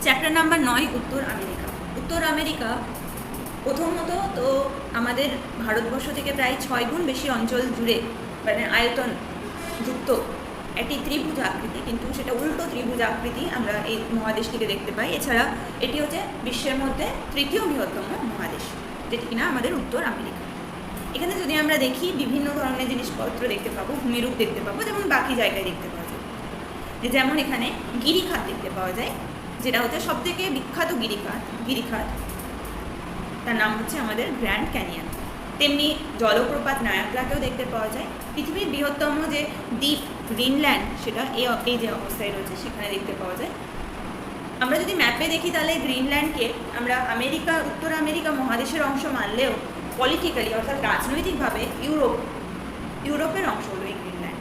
Chapter number 9, উত্তর America. উত্তর America প্রথমত তো আমাদের ভারতবর্ষ থেকে প্রায় 6 গুণ বেশি অঞ্চল জুড়ে মানে আয়তন যুক্ত একটি ত্রিভুজ আকৃতি, কিন্তু সেটা উল্টো ত্রিভুজ আকৃতি আমরা এই মহাদেশটিকে দেখতে পাই। এছাড়া এটি হচ্ছে বিশ্বের মধ্যে তৃতীয় বৃহত্তম মহাদেশ, যেটি কিনা আমাদের উত্তর আমেরিকা। এখানে যদি আমরা দেখি বিভিন্ন ধরনের জিনিসপত্র দেখতে পাবো, ভূমিরূপ দেখতে পাবো, যেমন বাকি জায়গায় দেখতে পাওয়া যায়। যেমন এখানে গিরিখাত দেখতে পাওয়া যায়, যেটা হচ্ছে সবথেকে বিখ্যাত গিরিখাত, তার নাম হচ্ছে আমাদের গ্র্যান্ড ক্যানিয়ন। তেমনি জলপ্রপাত নায়াগ্রাকেও দেখতে পাওয়া যায়। পৃথিবীর বৃহত্তম যে দ্বীপ গ্রিনল্যান্ড, সেটা এই যে অবস্থায় রয়েছে সেখানে দেখতে পাওয়া যায়। আমরা যদি ম্যাপে দেখি তাহলে গ্রিনল্যান্ডকে আমরা উত্তর আমেরিকা মহাদেশের অংশ মানলেও পলিটিক্যালি অর্থাৎ রাজনৈতিকভাবে ইউরোপের অংশ হলো এই গ্রিনল্যান্ড।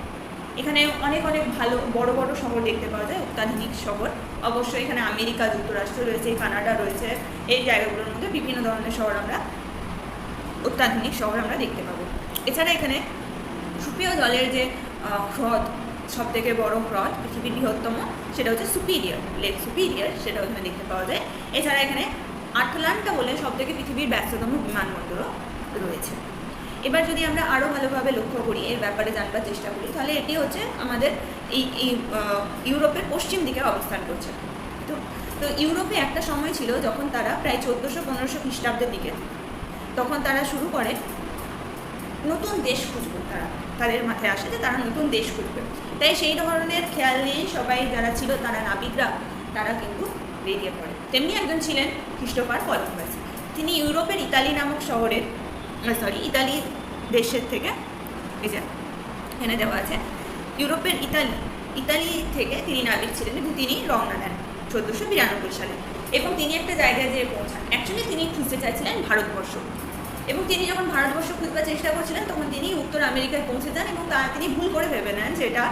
এখানে অনেক ভালো বড় বড় শহর দেখতে পাওয়া যায়, অত্যাধুনিক শহর। অবশ্যই এখানে আমেরিকা যুক্তরাষ্ট্র রয়েছে, কানাডা রয়েছে। এই জায়গাগুলোর মধ্যে বিভিন্ন ধরনের শহর অত্যাধুনিক শহর আমরা দেখতে পাবো। এছাড়া এখানে সুপেয় জলের যে হ্রদ, সব থেকে বড় হ্রদ, পৃথিবীর বৃহত্তম, সেটা হচ্ছে লেক সুপিরিয়র, সেটাও এখানে দেখতে পাওয়া যায়। এছাড়া এখানে আটলান্টা বলে সব থেকে পৃথিবীর ব্যস্ততম বিমানবন্দরও রয়েছে। এবার যদি আমরা আরও ভালোভাবে লক্ষ্য করি, এর ব্যাপারে জানবার চেষ্টা করি, তাহলে এটি হচ্ছে আমাদের এই ইউরোপের পশ্চিম দিকে অবস্থান করছে। তো ইউরোপে একটা সময় ছিল যখন তারা প্রায় 1400-1500 খ্রিস্টাব্দের দিকে, তখন তারা শুরু করে নতুন দেশ খুঁজবে। তাদের মাথায় আসে যে তারা নতুন দেশ খুঁজবে। তাই সেই ধরনের খেয়াল নিয়ে সবাই যারা ছিল, তারা নাবিকরা, তারা কিন্তু বেরিয়ে পড়ে। তেমনি একজন ছিলেন ক্রিস্টোফার কলম্বাস। তিনি ইউরোপের ইতালি দেশের থেকে, এই যে এখানে দেওয়া আছে, ইউরোপের ইতালি থেকে তিনি নাবিক ছিলেন এবং তিনি রওনা দেন 1492 সালে। এবং তিনি একটা জায়গায় যেয়ে পৌঁছান। অ্যাকচুয়ালি তিনি খুঁজতে চাইছিলেন ভারতবর্ষ, এবং তিনি যখন ভারতবর্ষ খুঁজবার চেষ্টা করছিলেন তখন তিনি উত্তর আমেরিকায় পৌঁছে যান, এবং তিনি ভুল করে ভেবে নেন যে এটা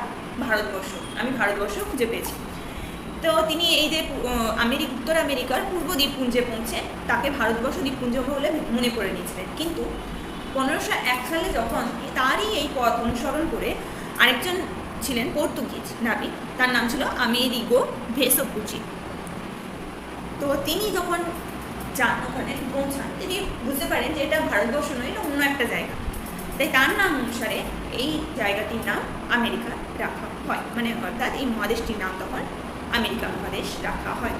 ভারতবর্ষ, আমি ভারতবর্ষ খুঁজে পেয়েছি। তো তিনি এই যে উত্তর আমেরিকার পূর্ব দ্বীপপুঞ্জে পৌঁছে তাকে ভারতবর্ষ দ্বীপপুঞ্জ বলে মনে করে নিয়েছিলেন। কিন্তু 1501 সালে যখন তারই এই পথ অনুসরণ করে আরেকজন ছিলেন পর্তুগিজ নাবিক, তার নাম ছিল আমেরিগো ভেসপুচি। তো তিনি যখন যান, ওখানে পৌঁছান, তিনি বুঝতে পারেন যে এটা ভারতবর্ষ নয়, এটা অন্য একটা জায়গা। তাই তার নাম অনুসারে এই জায়গাটির নাম আমেরিকা রাখা হয়, মানে অর্থাৎ এই মহাদেশটির নাম তখন আমেরিকা মহাদেশ রাখা হয়।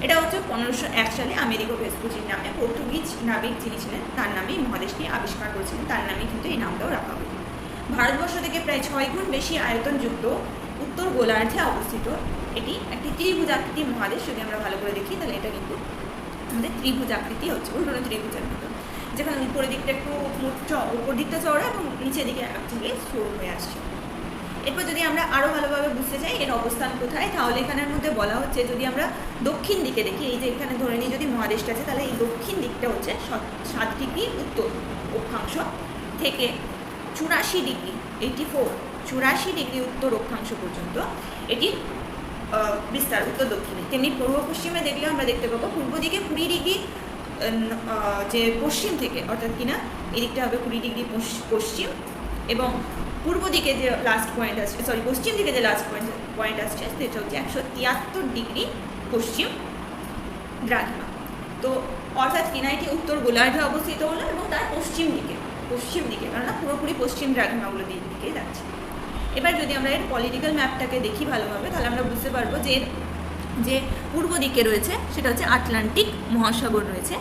এটা হচ্ছে 1501 সালে আমেরিগো ভেসপুচির নামে পর্তুগিজ নাবিক যিনি ছিলেন, তার নামেই মহাদেশটি আবিষ্কার করেছিলেন, তার নামে কিন্তু এই নামটাও রাখা হয়। ভারতবর্ষ থেকে প্রায় 6 গুণ বেশি আয়তনযুক্ত উত্তর গোলার্ধে অবস্থিত এটি একটি ত্রিভুজ আকৃতি মহাদেশ। যদি আমরা ভালো করে দেখি তাহলে এটা কিন্তু আমাদের ত্রিভুজ আকৃতি হচ্ছে, উল্টো ত্রিভুজের মতো, যেখানে উপরের দিকটা একটু উপর দিকটা চওড়া এবং নিচের দিকে অ্যাকচুয়ালি সরু হয়ে আসছে। এরপর যদি আমরা আরও ভালোভাবে বুঝতে চাই এর অবস্থান কোথায়, তাহলে এখানের মধ্যে বলা হচ্ছে যদি আমরা দক্ষিণ দিকে দেখি, এই যে এখানে ধরে নিই যদি মহাদেশটা আছে, তাহলে এই দক্ষিণ দিকটা হচ্ছে 7 ডিগ্রি উত্তর অক্ষাংশ থেকে 84 ডিগ্রি উত্তর অক্ষাংশ পর্যন্ত এটি বিস্তার উত্তর দক্ষিণে। তেমনি পূর্ব পশ্চিমে দেখলে আমরা দেখতে পাবো পূর্ব দিকে 20 ডিগ্রি যে পশ্চিম থেকে, অর্থাৎ কিনা এদিকটা হবে 20 ডিগ্রি পশ্চিম, এবং পূর্ব দিকে যে লাস্ট পয়েন্ট আসছে, পশ্চিম দিকে যে লাস্ট পয়েন্ট আসছে সেটা হচ্ছে 173 ডিগ্রি পশ্চিম দ্রাঘিমা। তো অর্থাৎ কিনা এটি উত্তর গোলার্ধে অবস্থিত হলো এবং তার পশ্চিম দিকে কারণ পুরোপুরি পশ্চিম দ্রাঘিমাগুলো দিকে যাচ্ছে। এবার যদি আমরা এর পলিটিক্যাল ম্যাপটাকে দেখি ভালোভাবে, তাহলে আমরা বুঝতে পারবো যে যে পূর্ব দিকে রয়েছে সেটা হচ্ছে আটলান্টিক মহাসাগর রয়েছে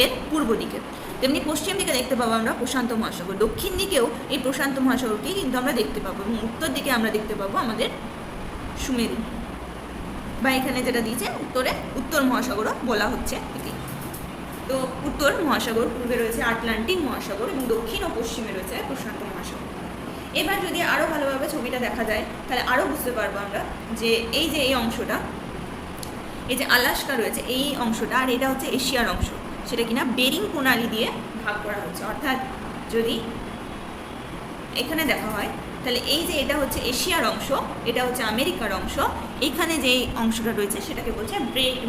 এর পূর্ব দিকে। তেমনি পশ্চিম দিকে দেখতে পাবো আমরা প্রশান্ত মহাসাগর, দক্ষিণ দিকেও এই প্রশান্ত মহাসাগরটি কিন্তু আমরা দেখতে পাবো, এবং উত্তর দিকে আমরা দেখতে পাবো আমাদের সুমেরু, বা এখানে যেটা দিয়েছে উত্তর মহাসাগরও বলা হচ্ছে এটি। তো উত্তর মহাসাগর, পূর্বে রয়েছে আটলান্টিক মহাসাগর এবং দক্ষিণ ও পশ্চিমে রয়েছে প্রশান্ত মহাসাগর। এবার যদি আরও ভালোভাবে ছবিটা দেখা যায় তাহলে আরও বুঝতে পারবো আমরা যে এই অংশটা, এই যে আলাস্কা রয়েছে এই অংশটা, আর এটা হচ্ছে এশিয়ার অংশ, সেটা কিনা বেরিং প্রণালী দিয়ে ভাগ করা হচ্ছে। অর্থাৎ যদি এখানে দেখা হয় তাহলে এই যে এটা হচ্ছে এশিয়ার অংশ, এটা হচ্ছে আমেরিকার অংশ, এইখানে যে অংশটা রয়েছে সেটাকে বলছে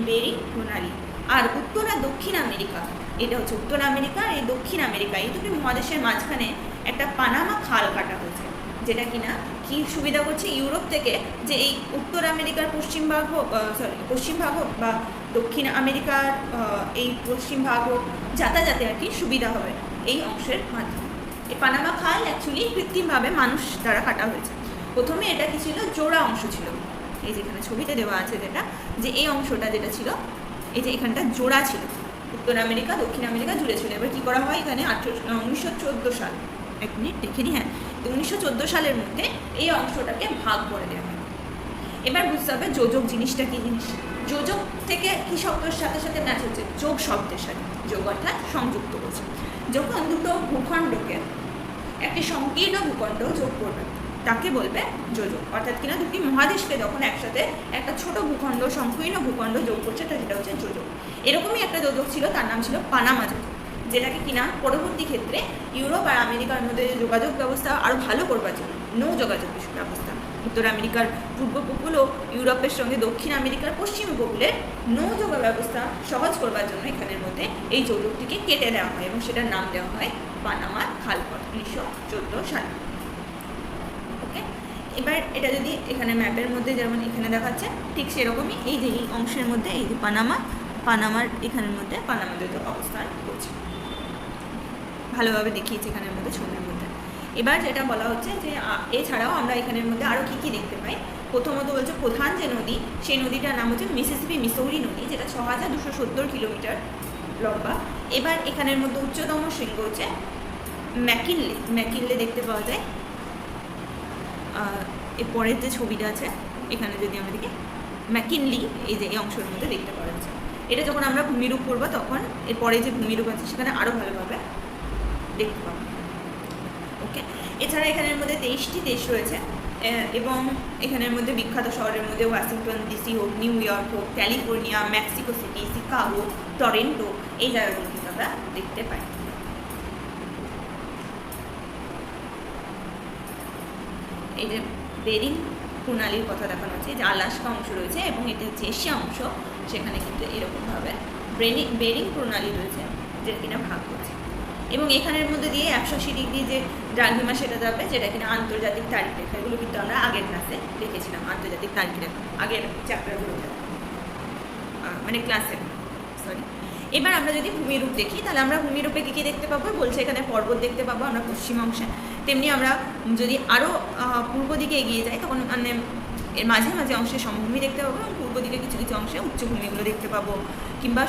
বেরিং প্রণালী। আর উত্তর আর দক্ষিণ আমেরিকা, এটা হচ্ছে উত্তর আমেরিকা আর এই দক্ষিণ আমেরিকা, এই দুটি মহাদেশের মাঝখানে একটা পানামা খাল কাটা হয়েছে, যেটা কিনা কি সুবিধা করছে ইউরোপ থেকে, যে এই উত্তর আমেরিকার পশ্চিম ভাগ হোক বা দক্ষিণ আমেরিকার এই পশ্চিম ভাগ হোক, যাতায়াতে আর কি সুবিধা হবে এই অংশের মাধ্যমে। এই পানামা খাল অ্যাকচুয়ালি কৃত্রিমভাবে মানুষ দ্বারা কাটা হয়েছে। প্রথমে এটা কি ছিল, জোড়া অংশ ছিল, এই যেখানে ছবিতে দেওয়া আছে যেটা, যে এই অংশটা যেটা ছিল, এই যে এখানটা জোড়া ছিল, উত্তর আমেরিকা দক্ষিণ আমেরিকা জুড়ে ছিল। এবার কী করা হয়, এখানে 1914 সাল, এক মিনিট দেখে নিই, হ্যাঁ 1914 সালের মধ্যে এই অংশটাকে ভাগ করে দেওয়া হয়। এবার বুঝতে হবে যোজক জিনিসটা কী জিনিস। যোজক থেকে কী শব্দের সাথে সাথে ম্যাচ হচ্ছে, যোগ শব্দের সাথে, যোগ অর্থাৎ সংযুক্ত করছে। যখন দুটো ভূখণ্ডকে একটি সংকীর্ণ ভূখণ্ড যোগ করবে তাকে বলবে যোজক, অর্থাৎ কিনা দুটি মহাদেশকে যখন একসাথে একটা ছোট ভূখণ্ড সংকীর্ণ ভূখণ্ড যোগ করছে সেটা হচ্ছে যোজক। এরকমই একটা যোজক ছিল, তার নাম ছিল পানামা যোজক, যেটাকে কিনা পরবর্তী ক্ষেত্রে ইউরোপ আর আমেরিকার মধ্যে যোগাযোগ ব্যবস্থা আরও ভালো করবার জন্য, নৌ যোগাযোগ ব্যবস্থা, উত্তর আমেরিকার পূর্ব উপকূল ও ইউরোপের সঙ্গে দক্ষিণ আমেরিকার পশ্চিম উপকূলের নৌ যোগ ব্যবস্থা সহজ করবার জন্য এখানের মধ্যে এই যোজকটিকে কেটে দেওয়া হয় এবং সেটার নাম দেওয়া হয় পানামার খালপথ 1914 সালে। ওকে, এবার এটা যদি এখানে ম্যাপের মধ্যে যেমন এখানে দেখাচ্ছে ঠিক সেরকমই এই যে এই অংশের মধ্যে এই যে পানামার এখানের মধ্যে পানামা যোজক অবস্থান করছে, ভালোভাবে দেখিয়েছে এখানের মধ্যে ছবির মধ্যে। এবার যেটা বলা হচ্ছে যে এছাড়াও আমরা এখানের মধ্যে আরও কী কী দেখতে পাই। প্রথমত বলছে প্রধান যে নদী, সেই নদীটার নাম হচ্ছে মিসিসিপি মিসৌরি নদী, যেটা 6270 কিলোমিটার লম্বা। এবার এখানের মধ্যে উচ্চতম শৃঙ্গ হচ্ছে ম্যাকিনলে দেখতে পাওয়া যায়। এর পরের যে ছবিটা আছে এখানে যদি আমরা দেখি ম্যাকিনলি, এই যে এই অংশের মধ্যে দেখতে পাওয়া যাচ্ছে। এটা যখন আমরা ভূমিরূপ করবো তখন এরপরে যে ভূমিরূপ আছে সেখানে আরও ভালোভাবে দেখতে পাবো। ওকে, এছাড়া এখানের মধ্যে 23টি দেশ রয়েছে এবং এখানের মধ্যে বিখ্যাত শহরের মধ্যে ওয়াশিংটন ডিসি হোক, নিউ ইয়র্ক হোক, California, Mexico city, Chicago, Toronto, এই জায়গাগুলো কিন্তু আমরা দেখতে পাই। এই যে বেরিং প্রণালীর কথা দেখানো হচ্ছে, যে আলাস্কা অংশ রয়েছে এবং এটা হচ্ছে এশিয়া অংশ, সেখানে কিন্তু এরকমভাবে বেরিং প্রণালী রয়েছে যেটা কিনা ভাগ করছে। এবং এখানের মধ্যে দিয়ে 180 ডিগ্রি যে দ্রাঘিমা সেটা যাবে, যেটা কিনা আন্তর্জাতিক তারিখ রেখা, এগুলো কিন্তু আমরা আগের ক্লাসে দেখেছিলাম, আন্তর্জাতিক তারিখ রেখা আগের চ্যাপ্টারগুলোতে, মানে ক্লাসে, সরি। এবার আমরা যদি ভূমিরূপ দেখি তাহলে আমরা ভূমিরূপে কী কী দেখতে পাবো, বলছে এখানে পর্বত দেখতে পাবো আমরা পশ্চিম অংশে। তেমনি আমরা যদি আরও পূর্ব দিকে এগিয়ে যাই তখন মানে এর মাঝে মাঝে অংশে সমভূমি দেখতে পাবো এবং পূর্ব দিকে কিছু কিছু অংশে উচ্চভূমিগুলো দেখতে পাবো, কিংবা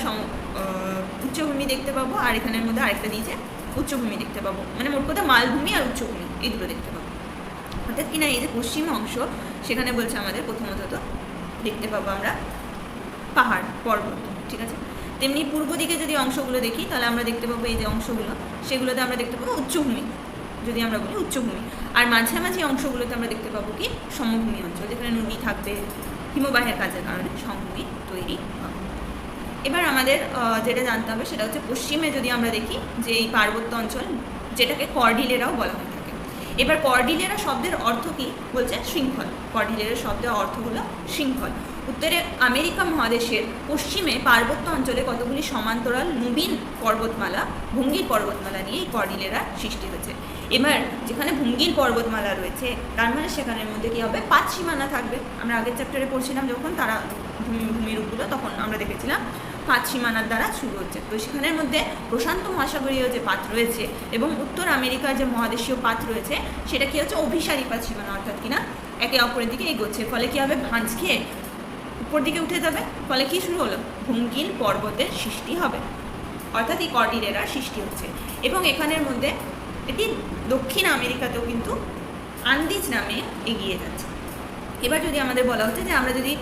উচ্চভূমি দেখতে পাবো, আর এখানের মধ্যে আরেকটা দিয়েছে উচ্চভূমি দেখতে পাবো, মানে মোট কথা মালভূমি আর উচ্চভূমি এইগুলো দেখতে পাবো। অর্থাৎ কিনা এই যে পশ্চিম অংশ সেখানে বলছে আমাদের প্রথমত দেখতে পাবো আমরা পাহাড় পর্বত, ঠিক আছে। তেমনি পূর্ব দিকে যদি অংশগুলো দেখি তাহলে আমরা দেখতে পাবো এই যে অংশগুলো, সেগুলোতে আমরা দেখতে পাবো উচ্চভূমি, যদি আমরা বলি উচ্চভূমি। আর মাঝামাঝি অংশগুলোতে আমরা দেখতে পাবো কি সমভূমি অঞ্চল, যেখানে নদী থাকবে, হিমবাহের কাজের কারণে সমভূমি তৈরি হবে। এবার আমাদের যেটা জানতে হবে সেটা হচ্ছে পশ্চিমে যদি আমরা দেখি যে এই পার্বত্য অঞ্চল, যেটাকে কর্ডিলেরাও বলা হয়ে থাকে। এবার কর্ডিলেরা শব্দের অর্থ কী, বলছে শৃঙ্খল। কর্ডিলেরা শব্দের অর্থ হলো শৃঙ্খল। উত্তরে আমেরিকা মহাদেশের পশ্চিমে পার্বত্য অঞ্চলে কতগুলি সমান্তরাল নবীন পর্বতমালা, ভঙ্গির পর্বতমালা নিয়ে এই কর্ডিলেরা সৃষ্টি হয়েছে। এবার যেখানে ভঙ্গির পর্বতমালা রয়েছে তার মানে সেখানের মধ্যে কী হবে, পাঁচ সীমানা থাকবে। আমরা আগের চ্যাপ্টারে পড়ছিলাম যখন তারা ভূমিরূপগুলো, তখন আমরা দেখেছিলাম পাঁচ সীমানার দ্বারা শুরু হচ্ছে। তো সেখানের মধ্যে প্রশান্ত মহাসাগরীয় যে পাত রয়েছে এবং উত্তর আমেরিকার যে মহাদেশীয় পাত রয়েছে সেটা কী হচ্ছে, অভিসারী পাত সীমানা, অর্থাৎ কিনা একে অপরের দিকে এগোচ্ছে। ফলে কী হবে, ভাঁজ খেয়ে উপর দিকে উঠে যাবে, ফলে কী শুরু হলো, ভঙ্গির পর্বতের সৃষ্টি হবে, অর্থাৎ এই কর্ডিলেরা সৃষ্টি হচ্ছে। এবং এখানের মধ্যে এটি দক্ষিণ আমেরিকাতেও কিন্তু আন্দিজ নামে এগিয়ে যাচ্ছে। এবার যদি আমাদের বলা হচ্ছে যে আমরা যদি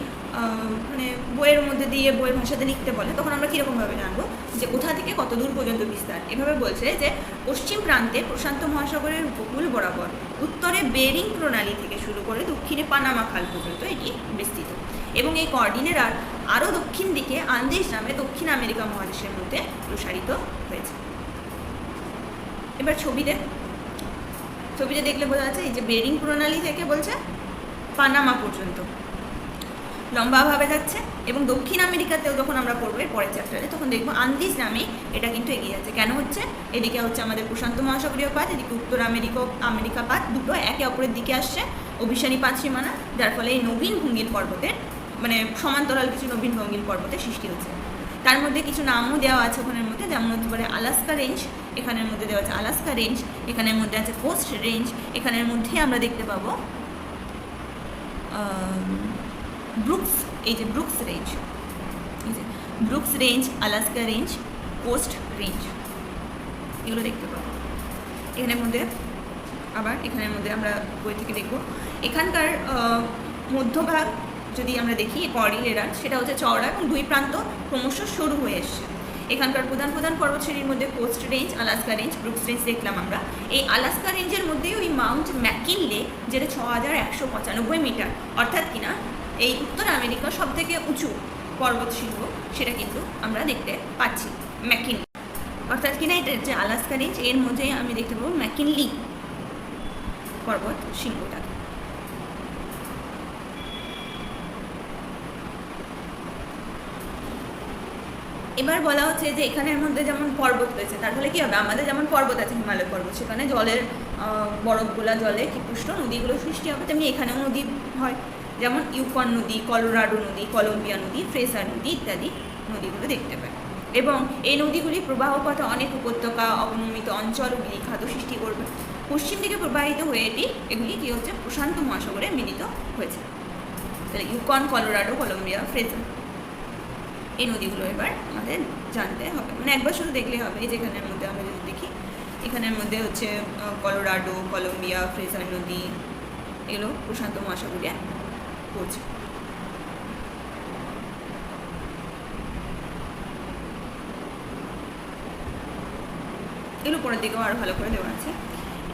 মানে বইয়ের মধ্যে দিয়ে বইয়ের ভাষাতে লিখতে বলে তখন আমরা কীরকমভাবে জানবো যে কোথা থেকে কত দূর পর্যন্ত বিস্তার। এভাবে বলছে যে পশ্চিম প্রান্তে প্রশান্ত মহাসাগরের উপকূল বরাবর, উত্তরে বেরিং প্রণালী থেকে শুরু করে দক্ষিণে পানামা খাল পর্যন্ত এটি বিস্তৃত। এবং এই কর্ডিলেরার আরও দক্ষিণ দিকে আন্দিজ নামে দক্ষিণ আমেরিকা মহাদেশের মধ্যে প্রসারিত হয়েছে। এবার ছবিতে দেখলে বোঝা যাচ্ছে এই যে বেরিং প্রণালী থেকে বলছে পানামা পর্যন্ত লম্বাভাবে যাচ্ছে। এবং দক্ষিণ আমেরিকাতেও যখন আমরা পড়বো এর পরের চ্যাপ্টারে তখন দেখবো আন্দিজ নামে এটা কিন্তু এগিয়ে যাচ্ছে। কেন হচ্ছে, এদিকে হচ্ছে আমাদের প্রশান্ত মহাসাগরীয় পাত, এদিকে উত্তর আমেরিকা পাত, দুটো একে অপরের দিকে আসছে অভিসারী পাঁচ সীমানা, যার ফলে এই নবীন ভঙ্গিল পর্বতের মানে সমান্তরাল কিছু নবীন ভঙ্গিল পর্বতের সৃষ্টি হচ্ছে। তার মধ্যে কিছু নামও দেওয়া আছে ওখানের মধ্যে, যেমন হতে পারে আলাস্কা রেঞ্জ, এখানের মধ্যে দেওয়া আছে আলাস্কা রেঞ্জ, এখানের মধ্যে আছে কোস্ট রেঞ্জ, এখানের মধ্যে আমরা দেখতে পাবো ব্রুকস, এই যে ব্রুকস রেঞ্জ, এই যে Brooks Range, Alaska Range, Coast Range, এগুলো দেখতে পাবো এখানের মধ্যে। আবার এখানের মধ্যে আমরা বই থেকে দেখব এখানকার মধ্যভাগ যদি আমরা দেখি কর্ডিলেরার, সেটা হচ্ছে চওড়া এবং দুই প্রান্ত ক্রমশ সরু হয়ে এসছে। এখানকার প্রধান প্রধান পর্বতশ্রেণীর মধ্যে Coast Range, Alaska Range, Brooks Range দেখলাম আমরা। এই আলাস্কা রেঞ্জের মধ্যেই ওই মাউন্ট ম্যাকিনলে, যেটা 6195 মিটার, অর্থাৎ কিনা এই উত্তর আমেরিকার সব থেকে উঁচু পর্বত শৃঙ্গ, সেটা কিন্তু আমরা দেখতে পাচ্ছি ম্যাকিনলে, অর্থাৎ কিনা এটা যে আলাস্কা রেঞ্জ, এর মধ্যে আমি দেখতে পাবো ম্যাকিনলি পর্বত শৃঙ্গটা। এবার বলা হচ্ছে যে এখানের মধ্যে যেমন পর্বত রয়েছে, তার ফলে কী হবে, আমাদের যেমন পর্বত আছে হিমালয় পর্বত, সেখানে জলের বরফগুলা জলে কি পুষ্ট নদীগুলো সৃষ্টি হবে, তেমনি এখানেও নদী হয়, যেমন ইউকন নদী, কলোরাডো নদী, কলম্বিয়া নদী, ফ্রেসার নদী ইত্যাদি নদীগুলো দেখতে পাই। এবং এই নদীগুলি প্রবাহ পথে অনেক উপত্যকা, অবনমিত অঞ্চল ও গিরিখাতও সৃষ্টি করবে। পশ্চিম দিকে প্রবাহিত হয়ে এগুলি কী হচ্ছে, প্রশান্ত মহাসাগরে মিলিত হয়েছে। তাহলে ইউকন, কলোরাডো, কলম্বিয়া, ফ্রেসার, এই নদীগুলো এবার আমাদের জানতে হবে, মানে একবার শুধু দেখলেই হবে। এই যেখানের মধ্যে আমরা যদি দেখি, এখানের মধ্যে হচ্ছে কলোরাডো, কলম্বিয়া, ফ্রেসার নদী, এগুলো প্রশান্ত মহাসাগরে পড়ছে। এগুলো পরের দিকেও আরও ভালো করে দেওয়া আছে।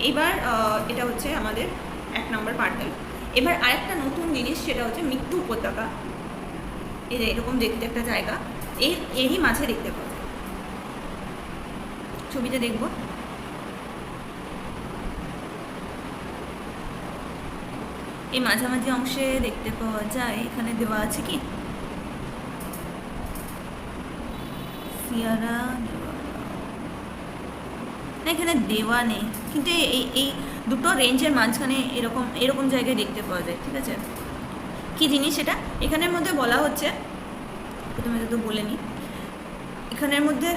এবার এটা হচ্ছে আমাদের 1 নম্বর পার্ট গেল। এবার আরেকটা নতুন জিনিস, সেটা হচ্ছে মৃত্যু উপত্যকা। এই যে এরকম দেখতে একটা জায়গা, এরই মাঝে দেখতে পাওয়া যায়, ছবিতে দেখব। এই মাঝামাঝি অংশে দেখতে পাওয়া যায়, এখানে দেওয়া আছে কি সিয়ারা, না এখানে দেওয়া নেই, কিন্তু এই দুটো রেঞ্জের মাঝখানে এরকম জায়গায় দেখতে পাওয়া যায়। ঠিক আছে, কি জিনিস এটা, এখানের মধ্যে বলা হচ্ছে, প্রথমে তো বলে নিই, এখানের মধ্যে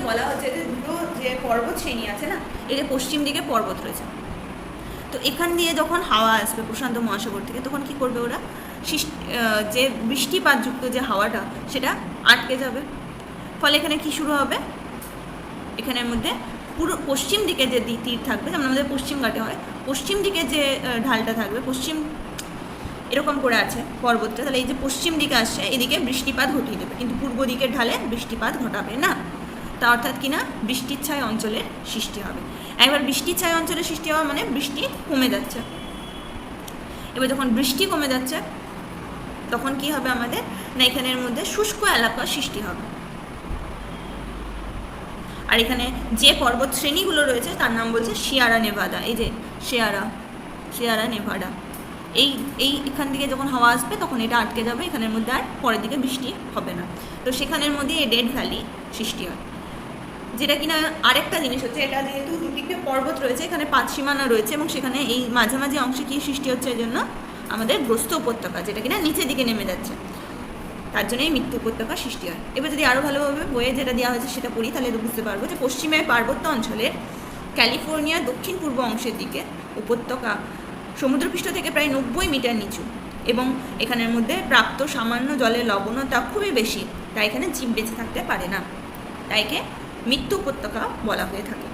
বলা হচ্ছে যে দুটো যে পর্বত শ্রেণী আছে না, এই যে পশ্চিম দিকে পর্বত রয়েছে, তো এখান দিয়ে যখন হাওয়া আসবে প্রশান্ত মহাসাগর থেকে, তখন কি করবে ওরা, যে বৃষ্টিপাতযুক্ত যে হাওয়াটা, সেটা আটকে যাবে। ফলে এখানে কি শুরু হবে, এখানের মধ্যে পুরো পশ্চিম দিকে যে তীর থাকবে, যেমন আমাদের পশ্চিম ঘাটে হয়, পশ্চিম দিকে যে ঢালটা থাকবে, পশ্চিম এরকম করে আছে পর্বতটা, তাহলে এই যে পশ্চিম দিকে আসছে, এদিকে বৃষ্টিপাত ঘটিয়ে দেবে, কিন্তু পূর্ব দিকের ঢালে বৃষ্টিপাত ঘটাবে না। তা অর্থাৎ কিনা বৃষ্টির ছায় অঞ্চলের সৃষ্টি হবে। একবার বৃষ্টির ছায় অঞ্চলের সৃষ্টি হওয়া মানে বৃষ্টি কমে যাচ্ছে। এবার যখন বৃষ্টি কমে যাচ্ছে, তখন কি হবে আমাদের, না এখানের মধ্যে শুষ্ক এলাকা সৃষ্টি হবে। আর এখানে যে পর্বত শ্রেণীগুলো রয়েছে তার নাম বলছে সিয়ারা নেভাদা। এই যে সিয়ারা নেভাডা, এখান থেকে যখন হাওয়া আসবে তখন এটা আটকে যাবে, এখানের মধ্যে আর পরের দিকে বৃষ্টি হবে না। তো সেখানের মধ্যে এই ডেড ভ্যালি সৃষ্টি হয়। যেটা কিনা আরেকটা জিনিস হচ্ছে, এটা যেহেতু দুদিকে পর্বত রয়েছে, এখানে 5 সীমানা রয়েছে, এবং সেখানে এই মাঝামাঝি অংশে কী সৃষ্টি হচ্ছে, এর জন্য আমাদের গ্রস্ত উপত্যকা, যেটা কিনা নিচের দিকে নেমে যাচ্ছে, তার জন্য এই মৃত্যু উপত্যকা সৃষ্টি হয়। এবার যদি আরও ভালোভাবে বইয়ে যেটা দেওয়া হয়েছে সেটা পড়ি, তাহলে বুঝতে পারবো যে পশ্চিমে পার্বত্য অঞ্চলের ক্যালিফোর্নিয়ার দক্ষিণ পূর্ব অংশের দিকে উপত্যকা সমুদ্রপৃষ্ঠ থেকে প্রায় 90 মিটার নিচু, এবং এখানের মধ্যে প্রাপ্ত সামান্য জলের লবণতা খুবই বেশি, তাই এখানে জীব বেঁচে থাকতে পারে না, তাইকে মৃত্যু উপত্যকা বলা হয়ে থাকে।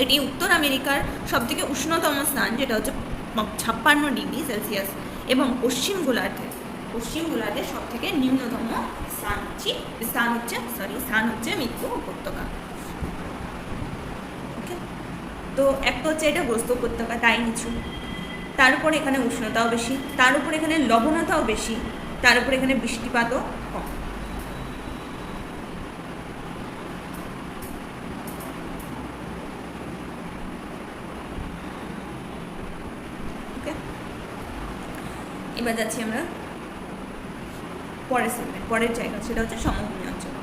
এটি উত্তর আমেরিকার সবথেকে উষ্ণতম স্থান, যেটা হচ্ছে 56 ডিগ্রি সেলসিয়াস, এবং পশ্চিম গোলার্ধের সব থেকে নিম্নতম স্থান হচ্ছে মৃত্যু উপত্যকা। ওকে, তো একটা হচ্ছে এটা গ্রস্ত উপত্যকা, তাই নিচু, তার উপরে এখানে উষ্ণতাও বেশি, তার উপরে এখানে লবণতাও বেশি, তার উপরে এখানে বৃষ্টিপাতও কম। ওকে, এবার যাচ্ছি আমরা পরের জায়গা, সেটা হচ্ছে সমভূমি অঞ্চল।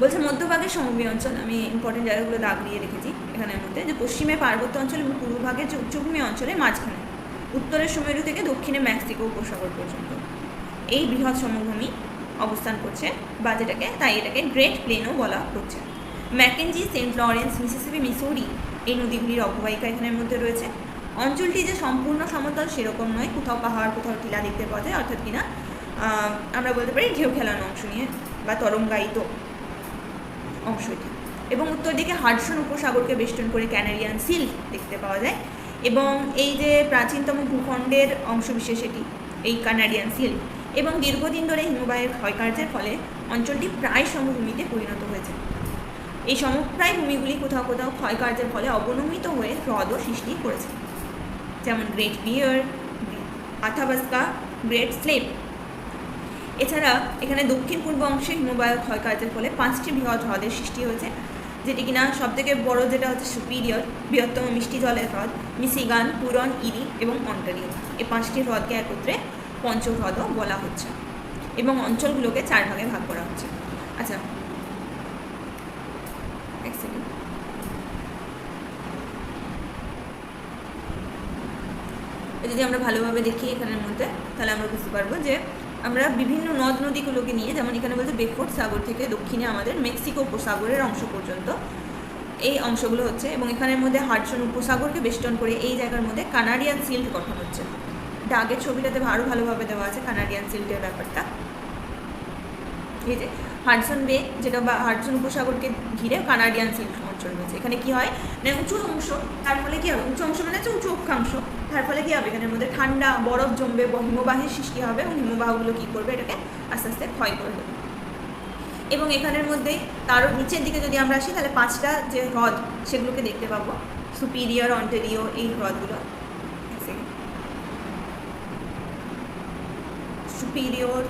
বলছে মধ্যভাগের সমভূমি অঞ্চল, আমি ইম্পর্টেন্ট জায়গাগুলো দাগ দিয়ে রেখেছি এখানের মধ্যে, যে পশ্চিমে পার্বত্য অঞ্চল এবং পূর্বভাগের যে উচ্চভূমি অঞ্চলের মাঝখানে উত্তরের সুমেরু থেকে দক্ষিণে মেক্সিকো উপসাগর পর্যন্ত এই বৃহৎ সমভূমি অবস্থান করছে, বা এটাকে গ্রেট প্লেনও বলা হচ্ছে। Mackenzie, Saint Lawrence, Mississippi, Missouri এই নদীগুলির অববাহিকা এখানের মধ্যে রয়েছে। অঞ্চলটি যে সম্পূর্ণ সমতল সেরকম নয়, কোথাও পাহাড় কোথাও টিলা দেখতে পাওয়া যায়, অর্থাৎ কিনা আমরা বলতে পারি ঢেউ খেলানো অংশ নিয়ে বা তরঙ্গায়িত অংশ এটি। এবং উত্তর দিকে হাডসন উপসাগরকে বেষ্টন করে ক্যানারিয়ান সিল দেখতে পাওয়া যায়, এবং এই যে প্রাচীনতম ভূখণ্ডের অংশবিশেষ এটি এই কানাডিয়ান সিল, এবং দীর্ঘদিন ধরে হিমবাহের ক্ষয়কার্যের ফলে অঞ্চলটি প্রায় সমভূমিতে পরিণত হয়েছে। এই সমপ্রায় ভূমিগুলি কোথাও কোথাও ক্ষয়কার্যের ফলে অবনমিত হয়ে হ্রদও সৃষ্টি করেছে, যেমন গ্রেট বিয়ার, আথাবাস্কা, গ্রেট স্লেপ। এছাড়া এখানে দক্ষিণ পূর্ব অংশে হিমবাহ ক্ষয়কার্যের ফলে 5টি বৃহৎ হ্রদের সৃষ্টি হয়েছে, যেটি কিনা সবথেকে বড় যেটা হচ্ছে সুপিরিয়র, বৃহত্তম মিষ্টি জলের হ্রদ, মিশিগান, হুরন, ইরি এবং অন্টারিও। এই 5টি হ্রদকে একত্রে পঞ্চহ্রদও বলা হচ্ছে, এবং অঞ্চলগুলোকে 4 ভাগে ভাগ করা হচ্ছে। আচ্ছা, এক সেকেন্ড। যদি আমরা ভালোভাবে দেখি এখানের মধ্যে, তাহলে আমরা বুঝতে পারবো যে আমরা বিভিন্ন নদ নদীগুলোকে নিয়ে, যেমন এখানে বলতে বেফোর্ড সাগর থেকে দক্ষিণে আমাদের মেক্সিকো উপসাগরের অংশ পর্যন্ত এই অংশগুলো হচ্ছে, এবং এখানের মধ্যে হাডসন উপসাগরকে বেষ্টন করে এই জায়গার মধ্যে কানাডিয়ান সিল্ট গঠন হচ্ছে। এটা আগের ছবিটাতে আরও ভালোভাবে দেওয়া আছে কানাডিয়ান সিল্টের ব্যাপারটা। এই যে হাডসন বে, যেটা বা হাডসন উপসাগরকে ঘিরে কানাডিয়ান সিল্ট অঞ্চল রয়েছে। এখানে কি হয় না, উঁচু অংশ, তার ফলে কি হবে, উঁচু অংশ মানে হচ্ছে উঁচু অক্ষাংশ, তার ফলে কি হবে, এখানের মধ্যে ঠান্ডা বরফ জমবে, হিমবাহের সৃষ্টি হবে, এবং হিমবাহগুলো কী করবে, এটাকে আস্তে আস্তে ক্ষয় করে দেবে। এবং এখানের মধ্যেই তারও নিচের দিকে যদি আমরা আসি, তাহলে 5টা যে হ্রদ সেগুলোকে দেখতে পাবো, সুপিরিয়র, অন্টারিও, এই হ্রদগুলো। সুপিরিয়র,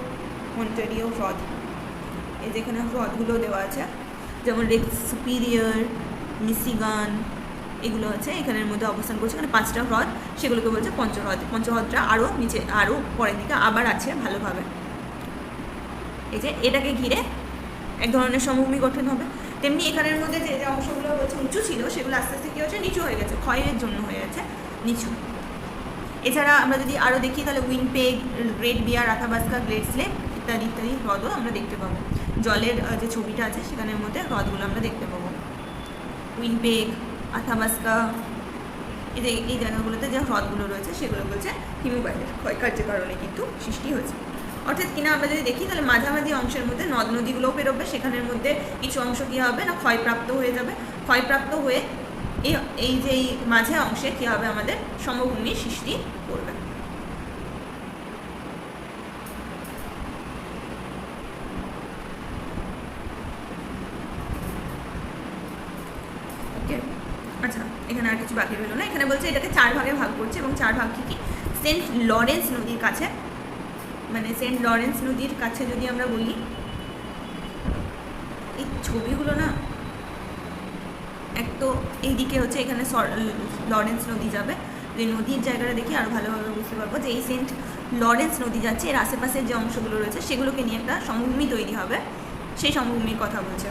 অন্টারিও হ্রদ, এই যেখানে হ্রদগুলো দেওয়া আছে, যেমন সুপিরিয়র, মিশিগান, এগুলো হচ্ছে এখানের মধ্যে অবস্থান করছে। এখানে 5টা হ্রদ, সেগুলোকে বলছে পঞ্চহ্রদ। পঞ্চহ্রদটা আরও নিচে, আরও পরের দিকে আবার আছে ভালোভাবে। এই যে এটাকে ঘিরে এক ধরনের সমভূমি গঠন হবে। তেমনি এখানের মধ্যে যে যে অংশগুলো হচ্ছে উঁচু ছিল, সেগুলো আস্তে আস্তে কী হচ্ছে, নিচু হয়ে গেছে, ক্ষয়ের জন্য হয়ে গেছে নিচু। এছাড়া আমরা যদি আরও দেখি, তাহলে উইনপেগ, গ্রেট বিয়ার, আথাবাস্কা, গ্রেট স্লেপ ইত্যাদি ইত্যাদি হ্রদও আমরা দেখতে পাবো। জলের যে ছবিটা আছে সেখানের মধ্যে হ্রদগুলো আমরা দেখতে পাবো, উইনপেগ, আথাবাস্কা, এই জায়গাগুলোতে যে হ্রদগুলো রয়েছে সেগুলো বলছে হিমবাহের ক্ষয়কার্যের কারণে কিন্তু সৃষ্টি হয়েছে। অর্থাৎ কিনা আমরা যদি দেখি, তাহলে মাঝামাঝি অংশের মধ্যে নদ নদীগুলোও পেরোবে, সেখানের মধ্যে কিছু অংশ কী হবে না, ক্ষয়প্রাপ্ত হয়ে যাবে। ক্ষয়প্রাপ্ত হয়ে এই যে এই মাঝে অংশে কী হবে, আমাদের সমভূমির সৃষ্টি করবে। আচ্ছা, এখানে আর কিছু বাকি রইল না। এখানে বলছে এটাকে 4 ভাগে ভাগ করছে, এবং 4 ভাগ কি, সেন্ট লরেন্স নদীর কাছে, মানে সেন্ট লরেন্স নদীর কাছে যদি আমরা বলি, এই ছবিগুলো না, এক তো এইদিকে হচ্ছে এখানে লরেন্স নদী যাবে, যে নদীর জায়গাটা দেখি আরও ভালোভাবে বুঝতে পারবো যে এই সেন্ট লরেন্স নদী যাচ্ছে, এর আশেপাশের যে অংশগুলো রয়েছে সেগুলোকে নিয়ে একটা সমভূমি তৈরি হবে, সেই সমভূমির কথা বলছে।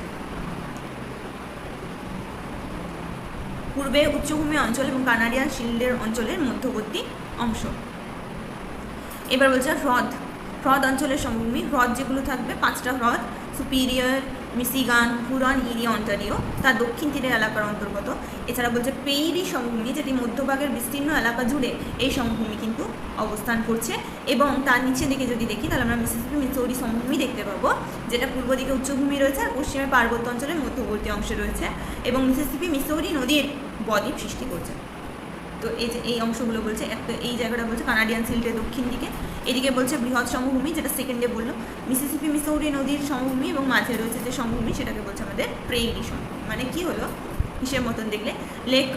পূর্বে উচ্চভূমি অঞ্চল এবং কানাডিয়ান শিল্ডের অঞ্চলের মধ্যবর্তী অংশ। এবার বলছে হ্রদ, হ্রদ অঞ্চলের সমভূমি। হ্রদ যেগুলো থাকবে 5টা হ্রদ, সুপিরিয়র, মিশিগান, হুরন, ইরি, অন্টারিও, তার দক্ষিণ তীরের এলাকার অন্তর্গত। এছাড়া বলছে পেইরি সমভূমি, যেটি মধ্যভাগের বিস্তীর্ণ এলাকা জুড়ে এই সমভূমি কিন্তু অবস্থান করছে, এবং তার নিচের দিকে যদি দেখি, তাহলে আমরা মিসিসিপি, মিসৌরি সমভূমি দেখতে পাবো, যেটা পূর্ব দিকে উচ্চভূমি রয়েছে আর পশ্চিমে পার্বত্য অঞ্চলের মধ্যবর্তী অংশে রয়েছে, এবং মিসিসিপি, মিসৌরি নদীর বদ্বীপ সৃষ্টি করছে। তো এই যে এই অংশগুলো বলছে, একটা এই জায়গাটা বলছে কানাডিয়ান সিল্টের দক্ষিণ দিকে, এদিকে বলছে বৃহৎ সমভূমি, যেটা সেকেন্ডে বললো মিসিসিপি, মিসৌরি নদীর সমভূমি, এবং মাঝে রয়েছে যে সমভূমি সেটাকে বলছে আমাদের প্রেইরি সমভূমি। মানে কি হলো, হিসেব মতন দেখলে লেক,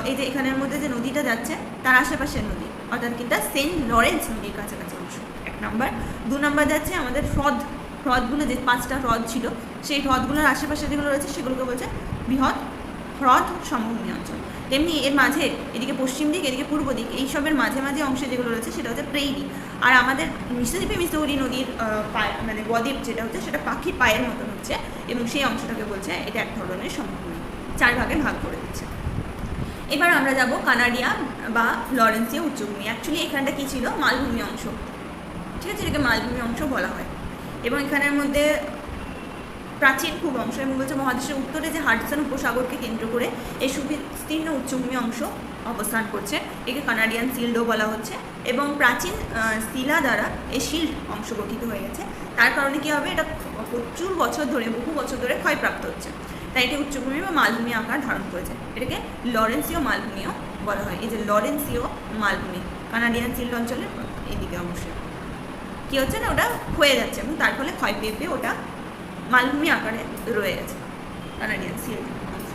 এই যে এখানের মধ্যে যে নদীটা যাচ্ছে তার আশেপাশের নদী, অর্থাৎ কিন্তু সেন্ট লরেন্স নদীর কাছাকাছি অংশ 1 নম্বর। 2 নম্বর যাচ্ছে আমাদের হ্রদ, হ্রদগুলো যে 5টা হ্রদ ছিল সেই হ্রদগুলোর আশেপাশে যেগুলো রয়েছে সেগুলোকে বলছে বৃহৎ হ্রদ সমভূমি অঞ্চল। তেমনি এর মাঝে এদিকে পশ্চিম দিক, এদিকে পূর্ব দিক, এইসবের মাঝে মাঝে অংশে যেগুলো রয়েছে সেটা হচ্ছে প্রেইরি। আর আমাদের মিসিসিপি মিসৌরি নদীর মানে বদ্বীপ যেটা হচ্ছে সেটা পাখির পায়ের মতন হচ্ছে, এবং সেই অংশটাকে বলছে এটা এক ধরনের সমভূমি, 4 ভাগে ভাগ করে দিচ্ছে। এবার আমরা যাব কানাডিয়া বা লরেন্সীয় উচ্চভূমি। অ্যাকচুয়ালি এখানটা কী ছিল, মালভূমি অংশ, ঠিক আছে, এটাকে মালভূমি অংশ বলা হয়। এবং এখানের মধ্যে প্রাচীন খুব অংশ, এবং বলছে মহাদেশের উত্তরে যে হাডসন উপসাগরকে কেন্দ্র করে এই সুবিস্তীর্ণ উচ্চভূমি অংশ অবস্থান করছে, একে কানাডিয়ান শিল্ডও বলা হচ্ছে। এবং প্রাচীন শিলা দ্বারা এই শিল্ড অংশ গঠিত হয়ে গেছে, তার কারণে কী হবে, এটা প্রচুর বছর ধরে, বহু বছর ধরে ক্ষয়প্রাপ্ত হচ্ছে, তাই এটি উচ্চভূমি বা মালভূমি আকার ধারণ করেছে। এটাকে লরেন্সীয় মালভূমিও বলা হয়। এই যে লরেন্সীয় মালভূমি কানাডিয়ান শিল্ড অঞ্চলের এইদিকে অবশ্যই কী হচ্ছে না, ওটা হয়ে যাচ্ছে এবং তার ফলে ক্ষয় পেয়ে পেয়ে ওটা মালভূমি আকারে রয়ে গেছে কানাডিয়ান শিল্ড অংশ।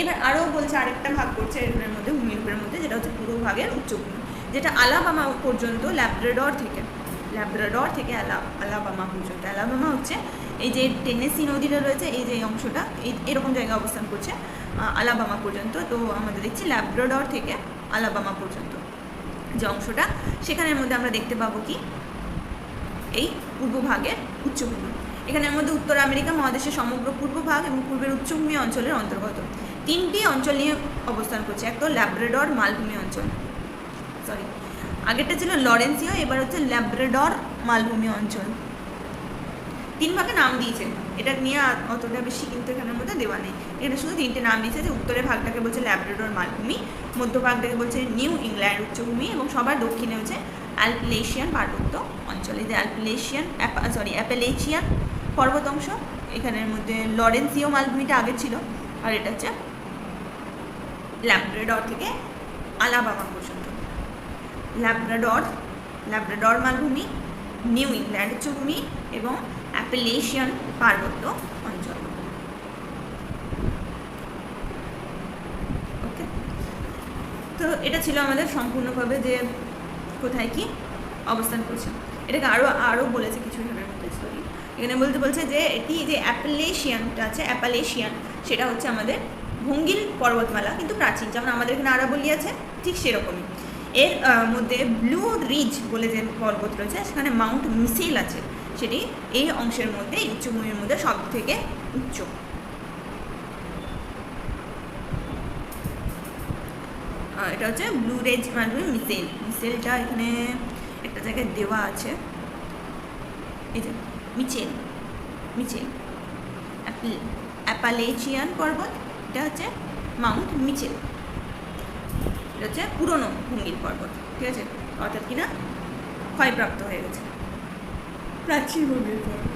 এবার আরও বলছে আরেকটা ভাগ করছে এর মধ্যে, ভূমিরূপের মধ্যে, যেটা হচ্ছে পূর্ব ভাগের উচ্চভূমি, যেটা আলাবামা পর্যন্ত, ল্যাব্রাডর থেকে আলাবামা পর্যন্ত। আলাবামা হচ্ছে এই যে টেনেসি নদীটা রয়েছে, এই যে অংশটা এরকম জায়গায় অবস্থান করছে আলাবামা পর্যন্ত। তো আমাদের দেখছি ল্যাব্রাডর থেকে আলাবামা পর্যন্ত যে অংশটা, সেখানের মধ্যে আমরা দেখতে পাবো কি এই পূর্ব ভাগের উচ্চভূমি। এখানের মধ্যে উত্তর আমেরিকা মহাদেশের সমগ্র পূর্ব ভাগ এবং পূর্বের উচ্চভূমি অঞ্চলের অন্তর্গত। 3টি অঞ্চল নিয়ে অবস্থান করছে। এক তো ল্যাব্রাডর মালভূমি অঞ্চল, আগেরটা ছিল লরেন্সীয়, এবার হচ্ছে ল্যাব্রাডর মালভূমি অঞ্চল। 3 ভাগে নাম দিয়েছে, এটা নিয়ে অতটা বেশি কিন্তু এখানের মধ্যে দেওয়া নেই। এটা শুধু 3টে নাম দিয়েছে, যে উত্তরের ভাগটাকে বলছে ল্যাব্রাডর মালভূমি, মধ্যভাগটাকে বলছে নিউ ইংল্যান্ড উচ্চভূমি, এবং সবার দক্ষিণে হচ্ছে অ্যাপেলেশিয়ান পার্বত্য অঞ্চল। এই যে অ্যাপেলেশিয়ান পর্বত অংশ, এখানের মধ্যে লরেন্সীয় মালভূমিটা আগে ছিল, আর এটা হচ্ছে ল্যাব্রাডর থেকে আলাবামা পর্যন্ত। ল্যাব্রাডর মালভূমি, নিউ ইংল্যান্ড উচ্চভূমি এবং অ্যাপেলেশিয়ান পার্বত্য অঞ্চল। ওকে, তো এটা ছিল আমাদের সম্পূর্ণভাবে যে কোথায় কি অবস্থান করছে। এটাকে আরও বলেছে কিছু এখানের মধ্যে স্টোরি। এখানে বলছে যে এটি যে অ্যাপেলেশিয়ানটা আছে, অ্যাপালেশিয়ান, সেটা হচ্ছে আমাদের ভঙ্গিল পর্বতমালা, কিন্তু প্রাচীন, যেমন আমাদের এখানে আরাবল্লী আছে ঠিক সেরকমই। এর মধ্যে ব্লু রিজ বলে যে পর্বত রয়েছে, সেখানে মাউন্ট মিসেল আছে, সেটি এই অংশের মধ্যে, এই উচ্চভূমির মধ্যে সব থেকে উচ্চ। এটা হচ্ছে ব্লু রিজ মালভূমি মিসেলটা এখানে একটা জায়গায় দেওয়া আছে, এই যে মিচেল অ্যাপালেচিয়ান পর্বত, এটা হচ্ছে মাউন্ট মিচেল, এটা হচ্ছে পুরনো ভঙ্গিল পর্বত, ঠিক আছে, অর্থাৎ কিনা ক্ষয়প্রাপ্ত হয়ে গেছে, প্রাচীন ভঙ্গিল পর্বত।